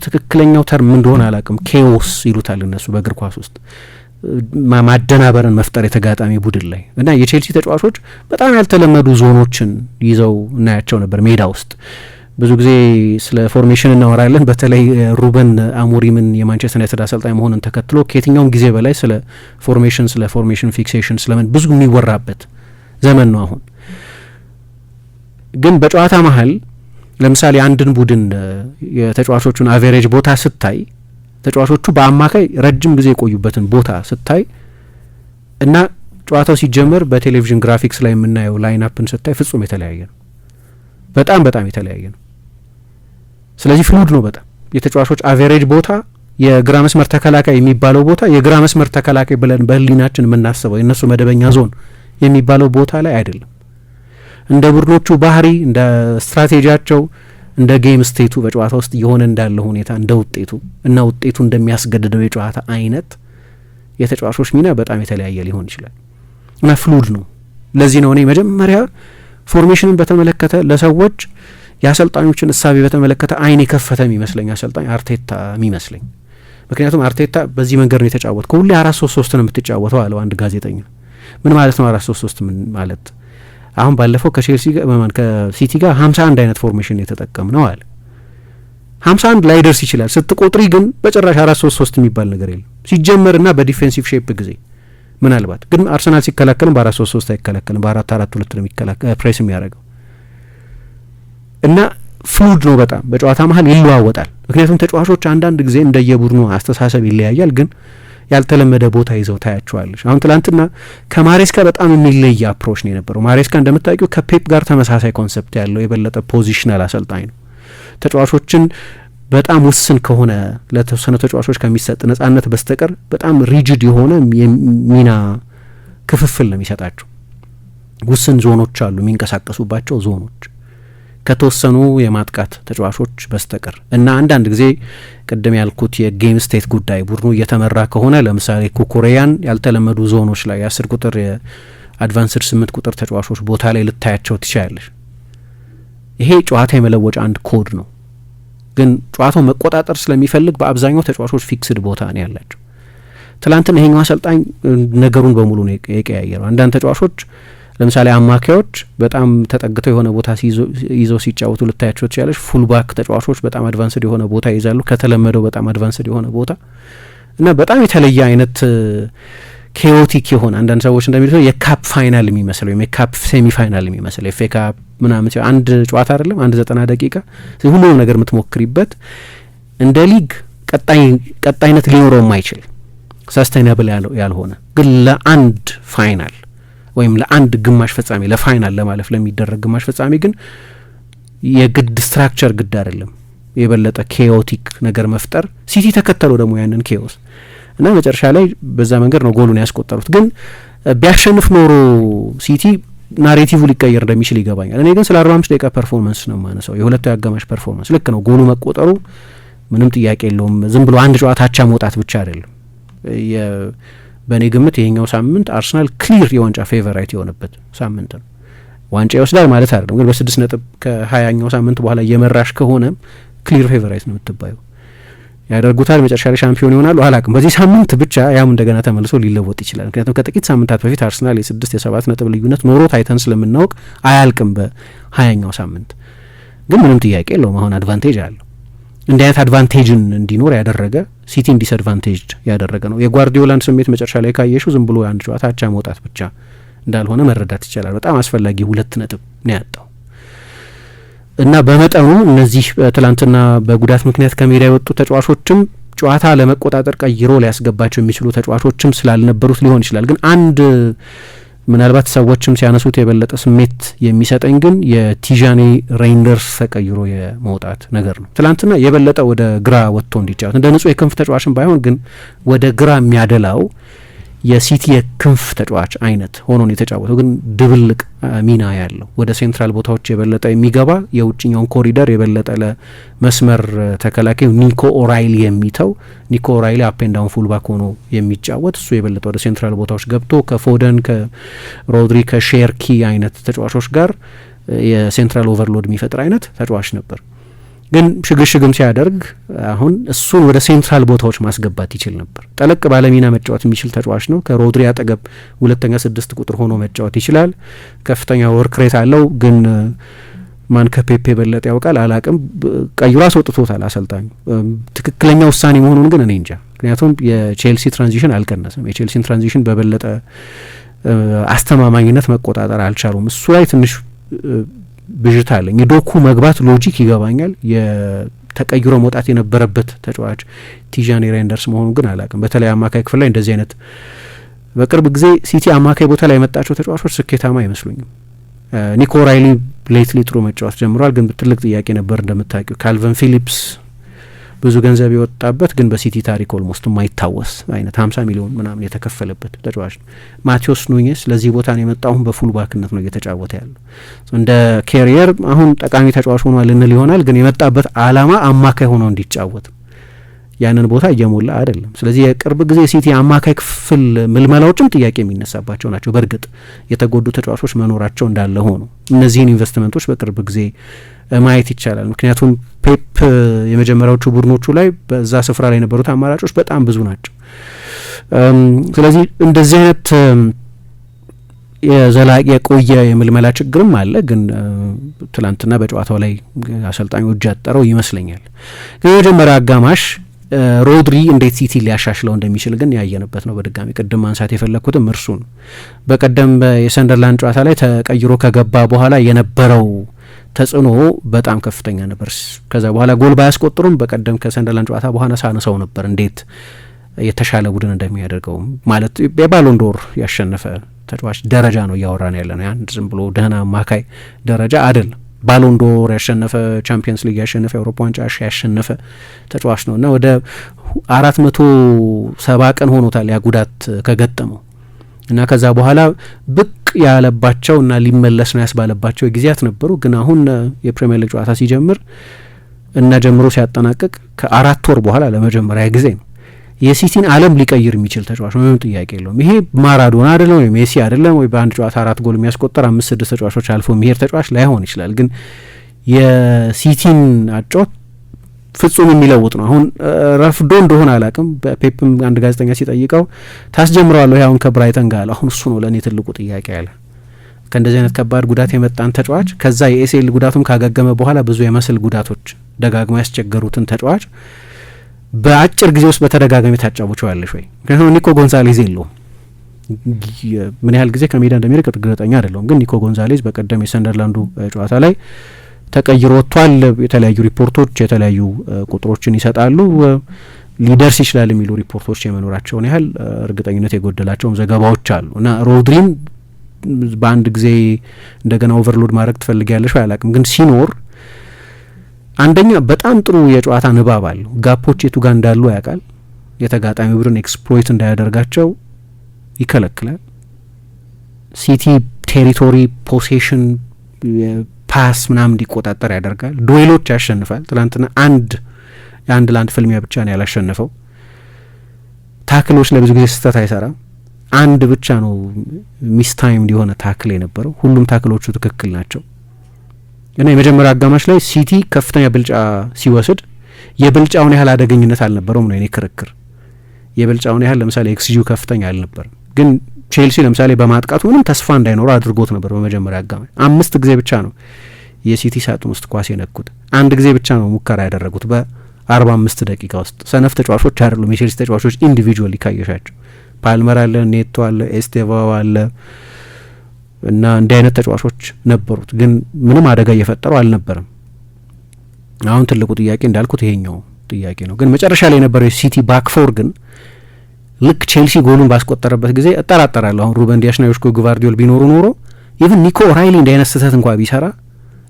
ትክክለኛው ተርም እንደሆነ አላውቅም። ኬዎስ ይሉታል እነሱ በእግር ኳስ ውስጥ ማደናበርን መፍጠር የተጋጣሚ ቡድን ላይ እና የቼልሲ ተጫዋቾች በጣም ያልተለመዱ ዞኖችን ይዘው እናያቸው ነበር ሜዳ ውስጥ። ብዙ ጊዜ ስለ ፎርሜሽን እናወራለን። በተለይ ሩበን አሞሪምን የማንቸስተር ዩናይትድ አሰልጣኝ መሆኑን ተከትሎ ከየትኛውም ጊዜ በላይ ስለ ፎርሜሽን ፊክሴሽን ስለምን ብዙ የሚወራበት ዘመን ነው አሁን። ግን በጨዋታ መሀል ለምሳሌ አንድን ቡድን የተጫዋቾቹን አቬሬጅ ቦታ ስታይ ተጫዋቾቹ በአማካይ ረጅም ጊዜ የቆዩበትን ቦታ ስታይ እና ጨዋታው ሲጀመር በቴሌቪዥን ግራፊክስ ላይ የምናየው ላይን አፕን ስታይ ፍጹም የተለያየ ነው። በጣም በጣም የተለያየ ነው። ስለዚህ ፍሉድ ነው በጣም የተጫዋቾች አቬሬጅ ቦታ የግራ መስመር ተከላካይ የሚባለው ቦታ የግራ መስመር ተከላካይ ብለን በህሊናችን የምናስበው የእነሱ መደበኛ ዞን የሚባለው ቦታ ላይ አይደለም። እንደ ቡድኖቹ ባህሪ እንደ ስትራቴጂያቸው እንደ ጌም ስቴቱ በጨዋታ ውስጥ የሆነ እንዳለ ሁኔታ እንደ ውጤቱ እና ውጤቱ እንደሚያስገድደው የጨዋታ አይነት የተጫዋቾች ሚና በጣም የተለያየ ሊሆን ይችላል እና ፍሉድ ነው። ለዚህ ነው እኔ መጀመሪያ ፎርሜሽንን በተመለከተ ለሰዎች የአሰልጣኞችን እሳቤ በተመለከተ አይን የከፈተ የሚመስለኝ አሰልጣኝ አርቴታ የሚመስለኝ። ምክንያቱም አርቴታ በዚህ መንገድ ነው የተጫወተው። ሁሌ 4-3-3 ነው የምትጫወተው አለው አንድ ጋዜጠኛ። ምን ማለት ነው 4-3-3 ምን ማለት? አሁን ባለፈው ከቼልሲ ጋር ከሲቲ ጋር 51 አይነት ፎርሜሽን የተጠቀም ነው አለ። 51 ላይ ደርስ ይችላል ስትቆጥሪ፣ ግን በጭራሽ 4-3-3 የሚባል ነገር የለም ሲጀመርና በዲፌንሲቭ ሼፕ ጊዜ ምናልባት ግን አርሰናል ሲከላከልም በ4-3-3 አይከላከልም፣ በ4-4-2 ነው የሚከላከል ፕሬስ የሚያደርገው እና ፍሉድ ነው በጣም በጨዋታ መሀል ይለዋወጣል። ምክንያቱም ተጫዋቾች አንዳንድ ጊዜ እንደየቡድኑ አስተሳሰብ ይለያያል፣ ግን ያልተለመደ ቦታ ይዘው ታያቸዋለች። አሁን ትላንትና ከማሬስካ በጣም የሚለይ አፕሮች ነው የነበረው። ማሬስካ እንደምታውቂው ከፔፕ ጋር ተመሳሳይ ኮንሰፕት ያለው የበለጠ ፖዚሽናል አሰልጣኝ ነው። ተጫዋቾችን በጣም ውስን ከሆነ ለተወሰኑ ተጫዋቾች ከሚሰጥ ነጻነት በስተቀር በጣም ሪጅድ የሆነ የሚና ክፍፍል ነው የሚሰጣቸው ውስን ዞኖች አሉ የሚንቀሳቀሱባቸው ዞኖች ከተወሰኑ የማጥቃት ተጫዋቾች በስተቀር እና አንዳንድ ጊዜ ቅድም ያልኩት የጌም ስቴት ጉዳይ ቡድኑ እየተመራ ከሆነ ለምሳሌ ኩኩሬያን ያልተለመዱ ዞኖች ላይ 10 ቁጥር የአድቫንስድ 8 ቁጥር ተጫዋቾች ቦታ ላይ ልታያቸው ትችላለሽ። ይሄ ጨዋታ የመለወጫ አንድ ኮድ ነው። ግን ጨዋታው መቆጣጠር ስለሚፈልግ በአብዛኛው ተጫዋቾች ፊክስድ ቦታ ነው ያላቸው። ትላንትና ይሄኛው አሰልጣኝ ነገሩን በሙሉ ነው የቀያየረው። አንዳንድ ተጫዋቾች ለምሳሌ አማካዮች በጣም ተጠግተው የሆነ ቦታ ይዘው ሲጫወቱ ልታያቸው ትችላለሽ። ፉልባክ ተጫዋቾች በጣም አድቫንስድ የሆነ ቦታ ይዛሉ፣ ከተለመደው በጣም አድቫንስድ የሆነ ቦታ እና በጣም የተለየ አይነት ኬዮቲክ የሆነ አንዳንድ ሰዎች እንደሚሉት የካፕ ፋይናል የሚመስል ወይም የካፕ ሴሚ ፋይናል የሚመስል ኤፍ ኤ ካፕ ምናምን አንድ ጨዋታ አይደለም፣ አንድ 90 ደቂቃ ሁሉም ነገር የምትሞክሪበት እንደ ሊግ ቀጣይነት ሊኖረው የማይችል ሳስቴናብል ያልሆነ ግን ለአንድ ፋይናል ወይም ለአንድ ግማሽ ፍጻሜ ለፋይናል ለማለፍ ለሚደረግ ግማሽ ፍጻሜ ግን የግድ ስትራክቸር ግድ አይደለም። የበለጠ ኬዮቲክ ነገር መፍጠር ሲቲ ተከተለው ደግሞ ያንን ኬዮስ እና መጨረሻ ላይ በዛ መንገድ ነው ጎሉን ያስቆጠሩት። ግን ቢያሸንፍ ኖሮ ሲቲ ናሬቲቭ ሊቀየር እንደሚችል ይገባኛል። እኔ ግን ስለ 45 ደቂቃ ፐርፎርማንስ ነው የማነሳው። የሁለቱ ያጋማሽ ፐርፎርማንስ ልክ ነው፣ ጎሉ መቆጠሩ ምንም ጥያቄ የለውም። ዝም ብሎ አንድ ጨዋታ አቻ መውጣት ብቻ አይደለም። በእኔ ግምት ይሄኛው ሳምንት አርሰናል ክሊር የዋንጫ ፌቨራይት የሆነበት ሳምንት ነው። ዋንጫ ይወስዳል ማለት አይደለም፣ ግን በ6 ነጥብ ከ20ኛው ሳምንት በኋላ እየመራሽ ከሆነ ክሊር ፌቨራይት ነው የምትባዩ። ያደርጉታል፣ መጨረሻ ላይ ሻምፒዮን ይሆናሉ አላቅም። በዚህ ሳምንት ብቻ ያም እንደገና ተመልሶ ሊለወጥ ይችላል። ምክንያቱም ከጥቂት ሳምንታት በፊት አርሰናል የ6 የ7 ነጥብ ልዩነት ኖሮት አይተን ስለምናውቅ አያልቅም በ20ኛው ሳምንት። ግን ምንም ጥያቄ የለውም አሁን አድቫንቴጅ አለው። እንዲህ አይነት አድቫንቴጅን እንዲኖር ያደረገ ሲቲን ዲስአድቫንቴጅ ያደረገ ነው። የጓርዲዮላን ስሜት መጨረሻ ላይ ካየሽው ዝም ብሎ አንድ ጨዋታ አቻ መውጣት ብቻ እንዳልሆነ መረዳት ይቻላል። በጣም አስፈላጊ 2 ነጥብ ነው ያጣው እና በመጠኑ እነዚህ ትላንትና በጉዳት ምክንያት ከሜዳ የወጡ ተጫዋቾችም ጨዋታ ለመቆጣጠር ቀይሮ ሊያስገባቸው የሚችሉ ተጫዋቾችም ስላልነበሩት ሊሆን ይችላል። ግን አንድ ምናልባት ሰዎችም ሲያነሱት የበለጠ ስሜት የሚሰጠኝ ግን የቲዣኒ ሬይንደርስ ተቀይሮ የመውጣት ነገር ነው። ትላንትና የበለጠ ወደ ግራ ወጥቶ እንዲጫወት እንደ ንጹህ የክንፍ ተጫዋችን ባይሆን ግን ወደ ግራ የሚያደላው የሲቲ የክንፍ ተጫዋች አይነት ሆኖ ነው የተጫወተው። ግን ድብልቅ ሚና ያለው ወደ ሴንትራል ቦታዎች የበለጠ የሚገባ የውጭኛውን ኮሪደር የበለጠ ለመስመር ተከላካዩ ኒኮ ኦራይሊ የሚተው ኒኮ ኦራይሊ አፕ ኤንድ ዳውን ፉልባክ ሆኖ የሚጫወት እሱ የበለጠ ወደ ሴንትራል ቦታዎች ገብቶ ከፎደን ከሮድሪ ከሼርኪ አይነት ተጫዋቾች ጋር የሴንትራል ኦቨርሎድ የሚፈጥር አይነት ተጫዋች ነበር። ግን ሽግሽግም ሲያደርግ አሁን እሱን ወደ ሴንትራል ቦታዎች ማስገባት ይችል ነበር። ጠለቅ ባለሚና መጫወት የሚችል ተጫዋች ነው። ከሮድሪ አጠገብ 2ኛ 6 ቁጥር ሆኖ መጫወት ይችላል። ከፍተኛ ወርክ ሬት አለው። ግን ማን ከፔፔ በለጠ ያውቃል አላቅም። ቀይሮ አስወጥቶታል አሰልጣኙ። ትክክለኛ ውሳኔ መሆኑን ግን እኔ እንጃ። ምክንያቱም የቼልሲ ትራንዚሽን አልቀነሰም። የቼልሲን ትራንዚሽን በበለጠ አስተማማኝነት መቆጣጠር አልቻሉም። እሱ ላይ ትንሽ ብዥታ አለኝ። የዶኩ መግባት ሎጂክ ይገባኛል። የተቀይሮ መውጣት የነበረበት ተጫዋች ቲዣኒ ሬይንደርስ መሆኑ ግን አላቅም። በተለይ አማካይ ክፍል ላይ እንደዚህ አይነት በቅርብ ጊዜ ሲቲ አማካይ ቦታ ላይ የመጣቸው ተጫዋቾች ስኬታማ አይመስሉኝም። ኒኮ ኦራይሊ ሌትሊ ጥሩ መጫወት ጀምሯል። ግን ትልቅ ጥያቄ ነበር እንደምታውቂው። ካልቨን ፊሊፕስ ብዙ ገንዘብ የወጣበት ግን በሲቲ ታሪክ ኦልሞስት የማይታወስ አይነት 50 ሚሊዮን ምናምን የተከፈለበት ተጫዋች ነው። ማቴዎስ ኑኜስ ለዚህ ቦታ ነው የመጣውን በፉል ባክነት ነው እየተጫወተ ያለው። እንደ ኬሪየር አሁን ጠቃሚ ተጫዋች ሆኗል ልንል ይሆናል። ግን የመጣበት አላማ አማካይ ሆኖ እንዲጫወት ያንን ቦታ እየሞላ አይደለም። ስለዚህ የቅርብ ጊዜ ሲቲ አማካይ ክፍል ምልመላዎችም ጥያቄ የሚነሳባቸው ናቸው። በእርግጥ የተጎዱ ተጫዋቾች መኖራቸው እንዳለ ሆኖ እነዚህን ኢንቨስትመንቶች በቅርብ ጊዜ ማየት ይቻላል። ምክንያቱም ፔፕ የመጀመሪያዎቹ ቡድኖቹ ላይ በዛ ስፍራ ላይ የነበሩት አማራጮች በጣም ብዙ ናቸው። ስለዚህ እንደዚህ አይነት የዘላቂ የቆየ የምልመላ ችግርም አለ። ግን ትላንትና በጨዋታው ላይ አሰልጣኙ እጅ ያጠረው ይመስለኛል። ግን የመጀመሪያ አጋማሽ ሮድሪ እንዴት ሲቲ ሊያሻሽለው እንደሚችል ግን ያየንበት ነው። በድጋሚ ቅድም ማንሳት የፈለግኩትም እርሱን በቀደም የሰንደርላንድ ጨዋታ ላይ ተቀይሮ ከገባ በኋላ የነበረው ተጽዕኖ በጣም ከፍተኛ ነበር። ከዛ በኋላ ጎል ባያስቆጥሩም በቀደም ከሰንደርላንድ ጨዋታ በኋላ ሳነሳው ነበር እንዴት የተሻለ ቡድን እንደሚያደርገው። ማለት የባሎን ዶር ያሸነፈ ተጫዋች ደረጃ ነው እያወራን ያለ ነው። ያን ዝም ብሎ ደህና አማካይ ደረጃ አይደለም። ባሎን ዶር ያሸነፈ፣ ቻምፒየንስ ሊግ ያሸነፈ፣ የአውሮፓ ዋንጫ ያሸነፈ ተጫዋች ነው እና ወደ 470 ቀን ሆኖታል ያ ጉዳት ከገጠመው እና ከዛ በኋላ ብቅ ያለባቸው እና ሊመለስ ነው ያስባለባቸው ጊዜያት ነበሩ። ግን አሁን የፕሪሚየር ሊግ ጨዋታ ሲጀምር እና ጀምሮ ሲያጠናቅቅ ከ4 ወር በኋላ ለመጀመሪያ ጊዜ ነው የሲቲን ዓለም ሊቀይር የሚችል ተጫዋች ነው። ምንም ጥያቄ የለውም። ይሄ ማራዶና አይደለም ወይ ሜሲ አይደለም ወይ በአንድ ጨዋታ 4 ጎል የሚያስቆጠር 5-6 ተጫዋቾች አልፎ የሚሄድ ተጫዋች ላይሆን ይችላል። ግን የሲቲን አጫወት ፍጹም የሚለውጥ ነው። አሁን ረፍዶ እንደሆነ አላቅም። ፔፕም አንድ ጋዜጠኛ ሲጠይቀው ታስጀምረዋለሁ አሁን ከብራይተን ጋር አሁን እሱ ነው ለእኔ ትልቁ ጥያቄ ያለ ከእንደዚህ አይነት ከባድ ጉዳት የመጣን ተጫዋች ከዛ የኤሲኤል ጉዳቱም ካገገመ በኋላ ብዙ የመስል ጉዳቶች ደጋግሞ ያስቸገሩትን ተጫዋች በአጭር ጊዜ ውስጥ በተደጋጋሚ ታጫውቸዋለሽ ወይ? ምክንያቱም ኒኮ ጎንዛሌዝ የለውም። ምን ያህል ጊዜ ከሜዳ እንደሚርቅ እርግጠኛ አይደለሁም። ግን ኒኮ ጎንዛሌዝ በቀደም የሰንደርላንዱ ጨዋታ ላይ ተቀይሮ ወጥቷል። የተለያዩ ሪፖርቶች የተለያዩ ቁጥሮችን ይሰጣሉ። ሊደርስ ይችላል የሚሉ ሪፖርቶች የመኖራቸውን ያህል እርግጠኝነት የጎደላቸውም ዘገባዎች አሉ እና ሮድሪን በአንድ ጊዜ እንደገና ኦቨርሎድ ማድረግ ትፈልጊያለሽ ወይ አላቅም። ግን ሲኖር አንደኛ በጣም ጥሩ የጨዋታ ንባብ አለው። ጋፖች የቱ ጋር እንዳሉ ያውቃል። የተጋጣሚ ቡድን ኤክስፕሎይት እንዳያደርጋቸው ይከለክላል። ሲቲ ቴሪቶሪ ፖሴሽን ፓስ ምናምን እንዲቆጣጠር ያደርጋል። ዱዌሎች ያሸንፋል። ትናንትና አንድ ለአንድ ፍልሚያ ብቻ ነው ያላሸነፈው። ታክሎች ለብዙ ጊዜ ስህተት አይሰራም። አንድ ብቻ ነው ሚስ ታይም የሆነ ታክል የነበረው። ሁሉም ታክሎቹ ትክክል ናቸው። እና የመጀመሪያ አጋማሽ ላይ ሲቲ ከፍተኛ ብልጫ ሲወስድ የብልጫውን ያህል አደገኝነት አልነበረውም ነው የኔ ክርክር። የብልጫውን ያህል ለምሳሌ ኤክስጂው ከፍተኛ አልነበርም። ግን ቼልሲ ለምሳሌ በማጥቃቱ ምንም ተስፋ እንዳይኖረው አድርጎት ነበር። በመጀመሪያ አጋማሽ 5 ጊዜ ብቻ ነው የሲቲ ሳጥን ውስጥ ኳስ የነኩት። 1 ጊዜ ብቻ ነው ሙከራ ያደረጉት በ45 ደቂቃ ውስጥ። ሰነፍ ተጫዋቾች አይደሉም የቼልሲ ተጫዋቾች ኢንዲቪጁዋሊ ካየሻቸው። ፓልመር አለ፣ ኔቶ አለ፣ ኤስቴቫኦ አለ እና እንዲህ አይነት ተጫዋቾች ነበሩት። ግን ምንም አደጋ እየፈጠሩ አልነበረም። አሁን ትልቁ ጥያቄ እንዳልኩት ይሄኛው ጥያቄ ነው። ግን መጨረሻ ላይ የነበረው የሲቲ ባክፎር ግን ልክ ቼልሲ ጎሉን ባስቆጠረበት ጊዜ እጠራጠራለሁ አሁን ሩበን ዲያሽና ዮሽኮ ግቫርዲዮል ቢኖሩ ኖሮ ኢቭን ኒኮ ኦራይሊ እንዲህ አይነት ስህተት እንኳ ቢሰራ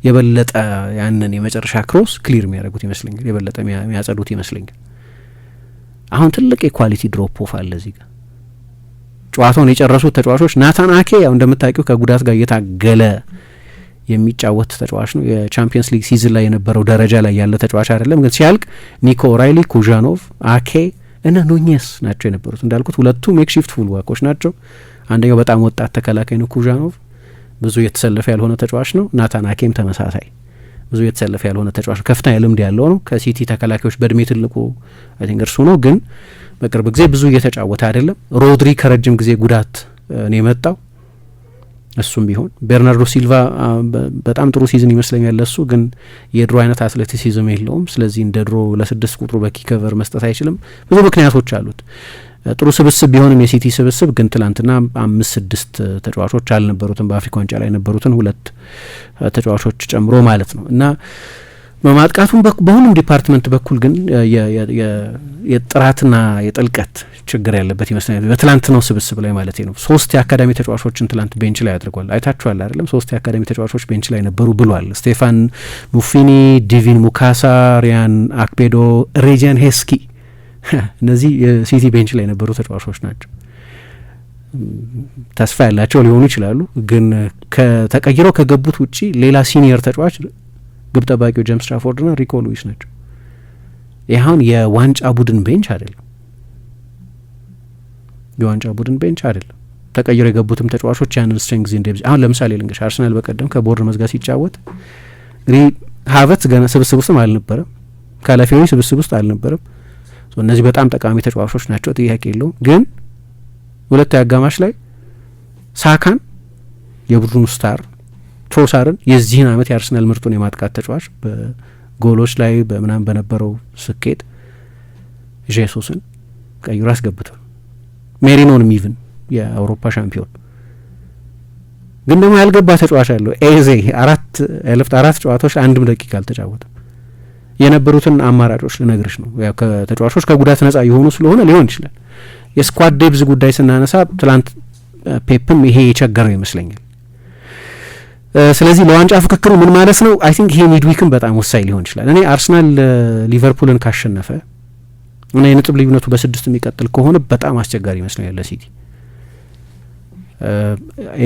የበለጠ ያንን የመጨረሻ ክሮስ ክሊር የሚያደርጉት ይመስለኛል፣ የበለጠ የሚያጸዱት ይመስለኛል። አሁን ትልቅ የኳሊቲ ድሮፕ ኦፍ አለ እዚህ ጋር። ጨዋታውን የጨረሱት ተጫዋቾች ናታን አኬ ያው እንደምታውቂው ከጉዳት ጋር እየታገለ የሚጫወት ተጫዋች ነው። የቻምፒየንስ ሊግ ሲዝን ላይ የነበረው ደረጃ ላይ ያለ ተጫዋች አይደለም። ግን ሲያልቅ ኒኮ ኦራይሊ፣ ኩዣኖቭ፣ አኬ እና ኑኜስ ናቸው የነበሩት። እንዳልኩት ሁለቱ ሜክሺፍት ፉል ባኮች ናቸው። አንደኛው በጣም ወጣት ተከላካይ ነው ኩዣኖቭ፣ ብዙ የተሰለፈ ያልሆነ ተጫዋች ነው። ናታን አኬም ተመሳሳይ ብዙ የተሰለፈ ያልሆነ ተጫዋች ከፍተኛ ልምድ ያለው ነው። ከሲቲ ተከላካዮች በእድሜ ትልቁ አይ ቲንክ እርሱ ነው። ግን በቅርብ ጊዜ ብዙ እየተጫወተ አይደለም። ሮድሪ ከረጅም ጊዜ ጉዳት ነው የመጣው። እሱም ቢሆን ቤርናርዶ ሲልቫ በጣም ጥሩ ሲዝን ይመስለኛል ለሱ፣ ግን የድሮ አይነት አትሌቲሲዝም የለውም። ስለዚህ እንደ ድሮ ለ6 ቁጥሩ በኪከቨር መስጠት አይችልም። ብዙ ምክንያቶች አሉት። ጥሩ ስብስብ ቢሆንም የሲቲ ስብስብ ግን ትላንትና 5-6 ተጫዋቾች አልነበሩትም። በአፍሪካ ዋንጫ ላይ የነበሩትን 2 ተጫዋቾች ጨምሮ ማለት ነው እና በማጥቃቱም በሁሉም ዲፓርትመንት በኩል ግን የጥራትና የጥልቀት ችግር ያለበት ይመስለኛል። በትላንትናው ስብስብ ላይ ማለት ነው። 3 የአካዳሚ ተጫዋቾችን ትላንት ቤንች ላይ አድርጓል። አይታችኋል አይደለም? 3 የአካዳሚ ተጫዋቾች ቤንች ላይ ነበሩ ብሏል። ስቴፋን ሙፊኒ፣ ዲቪን ሙካሳ፣ ሪያን አክቤዶ፣ ሬጂያን ሄስኪ እነዚህ የሲቲ ቤንች ላይ የነበሩ ተጫዋቾች ናቸው። ተስፋ ያላቸው ሊሆኑ ይችላሉ። ግን ተቀይረው ከገቡት ውጪ ሌላ ሲኒየር ተጫዋች ግብ ጠባቂው ጄምስ ትራፎርድ ና ሪኮ ሉዊስ ናቸው። ይሁን የዋንጫ ቡድን ቤንች አይደለም፣ የዋንጫ ቡድን ቤንች አይደለም። ተቀይረው የገቡትም ተጫዋቾች ያንን ስትሬንግዝ እንደዚህ አሁን ለምሳሌ ልንገርሽ፣ አርሰናል በቀደም ከቦርድ መዝጋ ሲጫወት እንግዲህ ሀቨርትዝ ገና ስብስብ ውስጥም አልነበረም፣ ካላፊዮሪ ስብስብ ውስጥ አልነበረም። እነዚህ በጣም ጠቃሚ ተጫዋቾች ናቸው፣ ጥያቄ የለውም። ግን ሁለቱ አጋማሽ ላይ ሳካን የቡድኑ ስታር ትሮሳርን የዚህን ዓመት የአርሰናል ምርጡን የማጥቃት ተጫዋች በጎሎች ላይ በምናምን በነበረው ስኬት ጄሱስን ቀይሮ አስገብቷል። ሜሪኖንም ኢቭን የአውሮፓ ሻምፒዮን ግን ደግሞ ያልገባ ተጫዋች አለው ኤዜ 4 ጨዋታዎች 1 ደቂቃ አልተጫወተም። የነበሩትን አማራጮች ልነግርሽ ነው። ያው ከተጫዋቾች ከጉዳት ነጻ የሆኑ ስለሆነ ሊሆን ይችላል። የስኳድ ዴብዝ ጉዳይ ስናነሳ ትላንት ፔፕም ይሄ የቸገረው ይመስለኛል። ስለዚህ ለዋንጫ ፍክክሩ ምን ማለት ነው? አይ ቲንክ ይሄ ሚድዊክም በጣም ወሳኝ ሊሆን ይችላል። እኔ አርሰናል ሊቨርፑልን ካሸነፈ እና የነጥብ ልዩነቱ በ6 የሚቀጥል ከሆነ በጣም አስቸጋሪ ይመስለኛል ለሲቲ።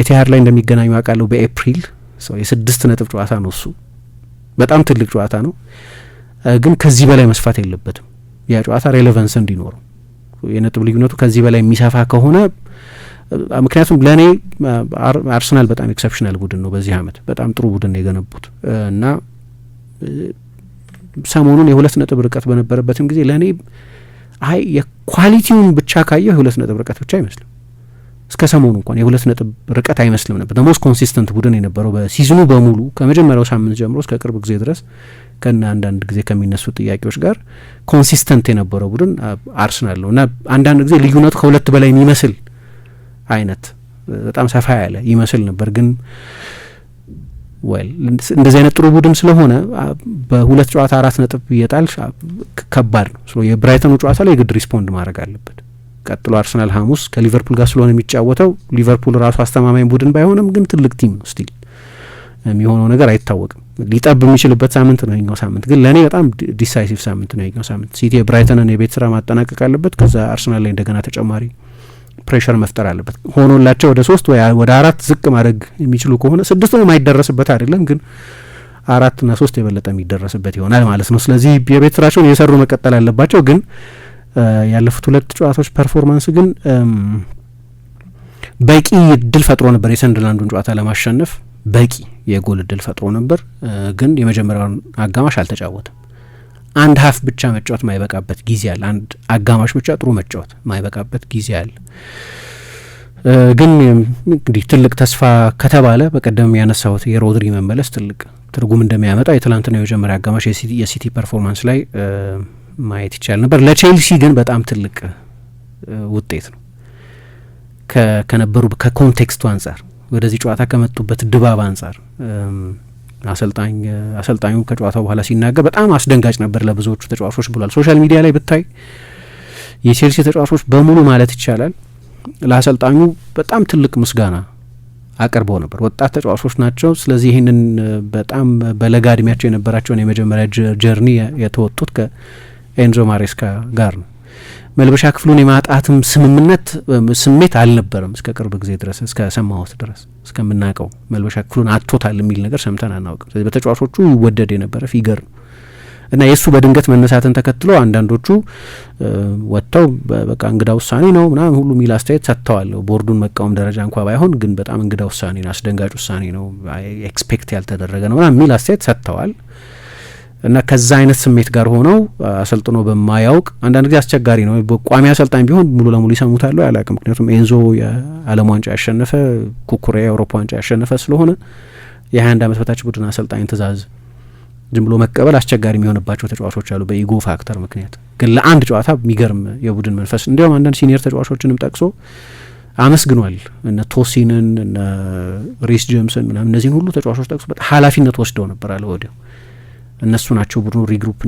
ኤቲሃድ ላይ እንደሚገናኙ አውቃለሁ በኤፕሪል የ6 ነጥብ ጨዋታ ነው እሱ በጣም ትልቅ ጨዋታ ነው ግን ከዚህ በላይ መስፋት የለበትም ያ ጨዋታ ሬሌቫንስ እንዲኖረው የነጥብ ልዩነቱ ከዚህ በላይ የሚሰፋ ከሆነ ምክንያቱም ለኔ አርሰናል በጣም ኤክሰፕሽናል ቡድን ነው በዚህ አመት በጣም ጥሩ ቡድን ነው የገነቡት እና ሰሞኑን የ2 ነጥብ ርቀት በነበረበትም ጊዜ ለኔ አይ የኳሊቲውን ብቻ ካየው የ2 ነጥብ ርቀት ብቻ አይመስልም እስከ ሰሞኑ እንኳን የ2 ነጥብ ርቀት አይመስልም ነበር ደሞስ ኮንሲስተንት ቡድን የነበረው በሲዝኑ በሙሉ ከመጀመሪያው ሳምንት ጀምሮ እስከ ቅርብ ጊዜ ድረስ ከና አንዳንድ ጊዜ ከሚነሱ ጥያቄዎች ጋር ኮንሲስተንት የነበረው ቡድን አርሰናል ነው እና አንዳንድ ጊዜ ልዩነቱ ከሁለት በላይ የሚመስል አይነት በጣም ሰፋ ያለ ይመስል ነበር ግን እንደዚህ አይነት ጥሩ ቡድን ስለሆነ በ2 ጨዋታ 4 ነጥብ ይጣል ከባድ ነው ስለ የብራይተኑ ጨዋታ ላይ ግድ ሪስፖንድ ማድረግ አለበት ቀጥሎ አርሰናል ሐሙስ ከሊቨርፑል ጋር ስለሆነ የሚጫወተው ሊቨርፑል ራሱ አስተማማኝ ቡድን ባይሆንም ግን ትልቅ ቲም ነው ስቲል የሚሆነው ነገር አይታወቅም ሊጠብ የሚችልበት ሳምንት ነው ይኛው ሳምንት ግን ለኔ በጣም ዲሳይሲቭ ሳምንት ነው ይኛው ሳምንት ሲቲ የብራይተንን የቤት ስራ ማጠናቀቅ አለበት ከዛ አርሰናል ላይ እንደገና ተጨማሪ ፕሬሸር መፍጠር አለበት ሆኖላቸው ወደ 3 ወይ ወደ 4 ዝቅ ማድረግ የሚችሉ ከሆነ 6 ነው የማይደረስበት አይደለም ግን 4 እና 3 የበለጠ የሚደረስበት ይሆናል ማለት ነው ስለዚህ የቤት ስራቸውን እየሰሩ መቀጠል አለባቸው ግን ያለፉት 2 ጨዋታዎች ፐርፎርማንስ ግን በቂ እድል ፈጥሮ ነበር የሰንደርላንዱን ጨዋታ ለማሸነፍ በቂ የጎል እድል ፈጥሮ ነበር ግን የመጀመሪያውን አጋማሽ አልተጫወተም አንድ ሀፍ ብቻ መጫወት ማይበቃበት ጊዜ አለ አንድ አጋማሽ ብቻ ጥሩ መጫወት ማይበቃበት ጊዜ አለ ግን እንግዲህ ትልቅ ተስፋ ከተባለ በቀደም ያነሳሁት የሮድሪ መመለስ ትልቅ ትርጉም እንደሚያመጣ የትላንትና የመጀመሪያ አጋማሽ የሲቲ ፐርፎርማንስ ላይ ማየት ይቻል ነበር ለቼልሲ ግን በጣም ትልቅ ውጤት ነው ከነበሩ ከኮንቴክስቱ አንጻር ወደዚህ ጨዋታ ከመጡበት ድባብ አንጻር አሰልጣኙ ከጨዋታው በኋላ ሲናገር በጣም አስደንጋጭ ነበር ለብዙዎቹ ተጫዋቾች ብሏል ሶሻል ሚዲያ ላይ ብታይ የቼልሲ ተጫዋቾች በሙሉ ማለት ይቻላል ለአሰልጣኙ በጣም ትልቅ ምስጋና አቅርበው ነበር ወጣት ተጫዋቾች ናቸው ስለዚህ ይህንን በጣም በለጋ እድሜያቸው የነበራቸውን የመጀመሪያ ጀርኒ የተወጡት ከኤንዞ ማሬስካ ጋር ነው መልበሻ ክፍሉን የማጣትም ስሜት አልነበረም እስከ ቅርብ ጊዜ ድረስ እስከ ሰማሁት ድረስ እስከምናውቀው መልበሻ ክፍሉን አጥቶታል የሚል ነገር ሰምተን አናውቅም ስለዚህ በተጫዋቾቹ ይወደድ የነበረ ፊገር እና የእሱ በድንገት መነሳትን ተከትሎ አንዳንዶቹ ወጥተው በቃ እንግዳ ውሳኔ ነው ምናምን ሁሉ የሚል አስተያየት ሰጥተዋል ቦርዱን መቃወም ደረጃ እንኳ ባይሆን ግን በጣም እንግዳ ውሳኔ ነው አስደንጋጭ ውሳኔ ነው ኤክስፔክት ያልተደረገ ነው ምናምን የሚል አስተያየት ሰጥተዋል እና ከዛ አይነት ስሜት ጋር ሆነው አሰልጥኖ በማያውቅ አንዳንድ ጊዜ አስቸጋሪ ነው ቋሚ አሰልጣኝ ቢሆን ሙሉ ለሙሉ ይሰሙታል አላውቅም ምክንያቱም ኤንዞ የዓለም ዋንጫ ያሸነፈ ኩኩሬ የአውሮፓ ዋንጫ ያሸነፈ ስለሆነ የ21 ዓመት በታች ቡድን አሰልጣኝ ትእዛዝ ዝም ብሎ መቀበል አስቸጋሪ የሚሆንባቸው ተጫዋቾች አሉ በኢጎ ፋክተር ምክንያት ግን ለአንድ ጨዋታ የሚገርም የቡድን መንፈስ እንዲያውም አንዳንድ ሲኒየር ተጫዋቾችንም ጠቅሶ አመስግኗል እነ ቶሲንን እነ ሪስ ጄምስን ምናምን እነዚህን ሁሉ ተጫዋቾች ጠቅሶ በጣም ኃላፊነት ወስደው ነበር አለ ወዲያው እነሱ ናቸው ቡድኑ ሪግሩፕ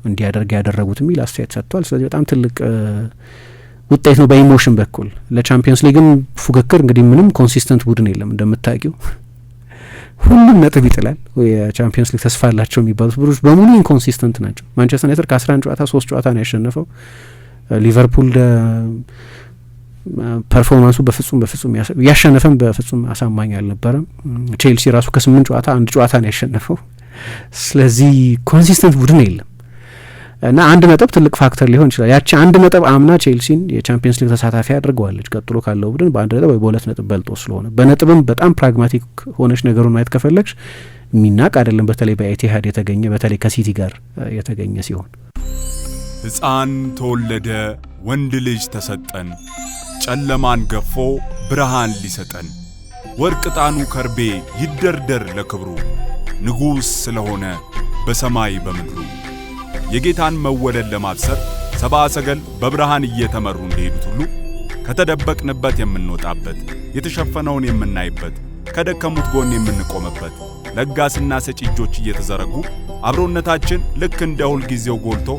እንዲያደርግ ያደረጉት የሚል አስተያየት ሰጥቷል ስለዚህ በጣም ትልቅ ውጤት ነው በኢሞሽን በኩል ለቻምፒየንስ ሊግም ፉክክር እንግዲህ ምንም ኮንሲስተንት ቡድን የለም እንደምታውቂው ሁሉም ነጥብ ይጥላል የቻምፒየንስ ሊግ ተስፋ አላቸው የሚባሉት ቡድኖች በሙሉ ኢንኮንሲስተንት ናቸው ማንቸስተር ዩናይትድ ከ11 ጨዋታ 3 ጨዋታ ነው ያሸነፈው ሊቨርፑል ፐርፎርማንሱ በፍጹም ያሸነፈም በፍጹም አሳማኝ አልነበረም ቼልሲ ራሱ ከ8 ጨዋታ 1 ጨዋታ ነው ያሸነፈው ስለዚህ ኮንሲስተንት ቡድን የለም እና 1 ነጥብ ትልቅ ፋክተር ሊሆን ይችላል ያቺ 1 ነጥብ አምና ቼልሲን የቻምፒየንስ ሊግ ተሳታፊ አድርገዋለች ቀጥሎ ካለው ቡድን በ1 ነጥብ ወይ በ2 ነጥብ በልጦ ስለሆነ በነጥብም በጣም ፕራግማቲክ ሆነች ነገሩን ማየት ከፈለግሽ የሚናቅ አይደለም በተለይ በኤቲሃድ የተገኘ በተለይ ከሲቲ ጋር የተገኘ ሲሆን ሕፃን ተወለደ ወንድ ልጅ ተሰጠን ጨለማን ገፎ ብርሃን ሊሰጠን ወርቅ ጣኑ ከርቤ ይደርደር ለክብሩ ንጉሥ ስለሆነ በሰማይ በምድሩ የጌታን መወለድ ለማብሰር ሰብአ ሰገል በብርሃን እየተመሩ እንደሄዱት ሁሉ ከተደበቅንበት የምንወጣበት የተሸፈነውን የምናይበት ከደከሙት ጎን የምንቆምበት ለጋስና ሰጪ እጆች እየተዘረጉ አብሮነታችን ልክ እንደ ሁል ጊዜው ጎልቶ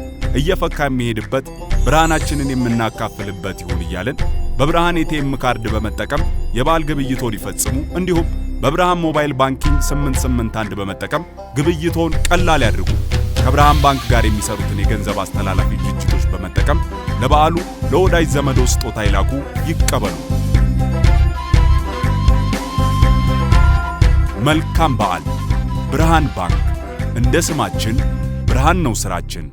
እየፈካ የሚሄድበት ብርሃናችንን የምናካፍልበት ይሁን እያልን በብርሃን ኤቲኤም ካርድ በመጠቀም የበዓል ግብይቶን ይፈጽሙ እንዲሁም በብርሃን ሞባይል ባንኪንግ 881 በመጠቀም ግብይቶን ቀላል ያድርጉ ከብርሃን ባንክ ጋር የሚሰሩትን የገንዘብ አስተላላፊ ድርጅቶች በመጠቀም ለበዓሉ ለወዳጅ ዘመዶ ስጦታ ይላኩ ይቀበሉ መልካም በዓል። ብርሃን ባንክ፣ እንደ ስማችን ብርሃን ነው ስራችን።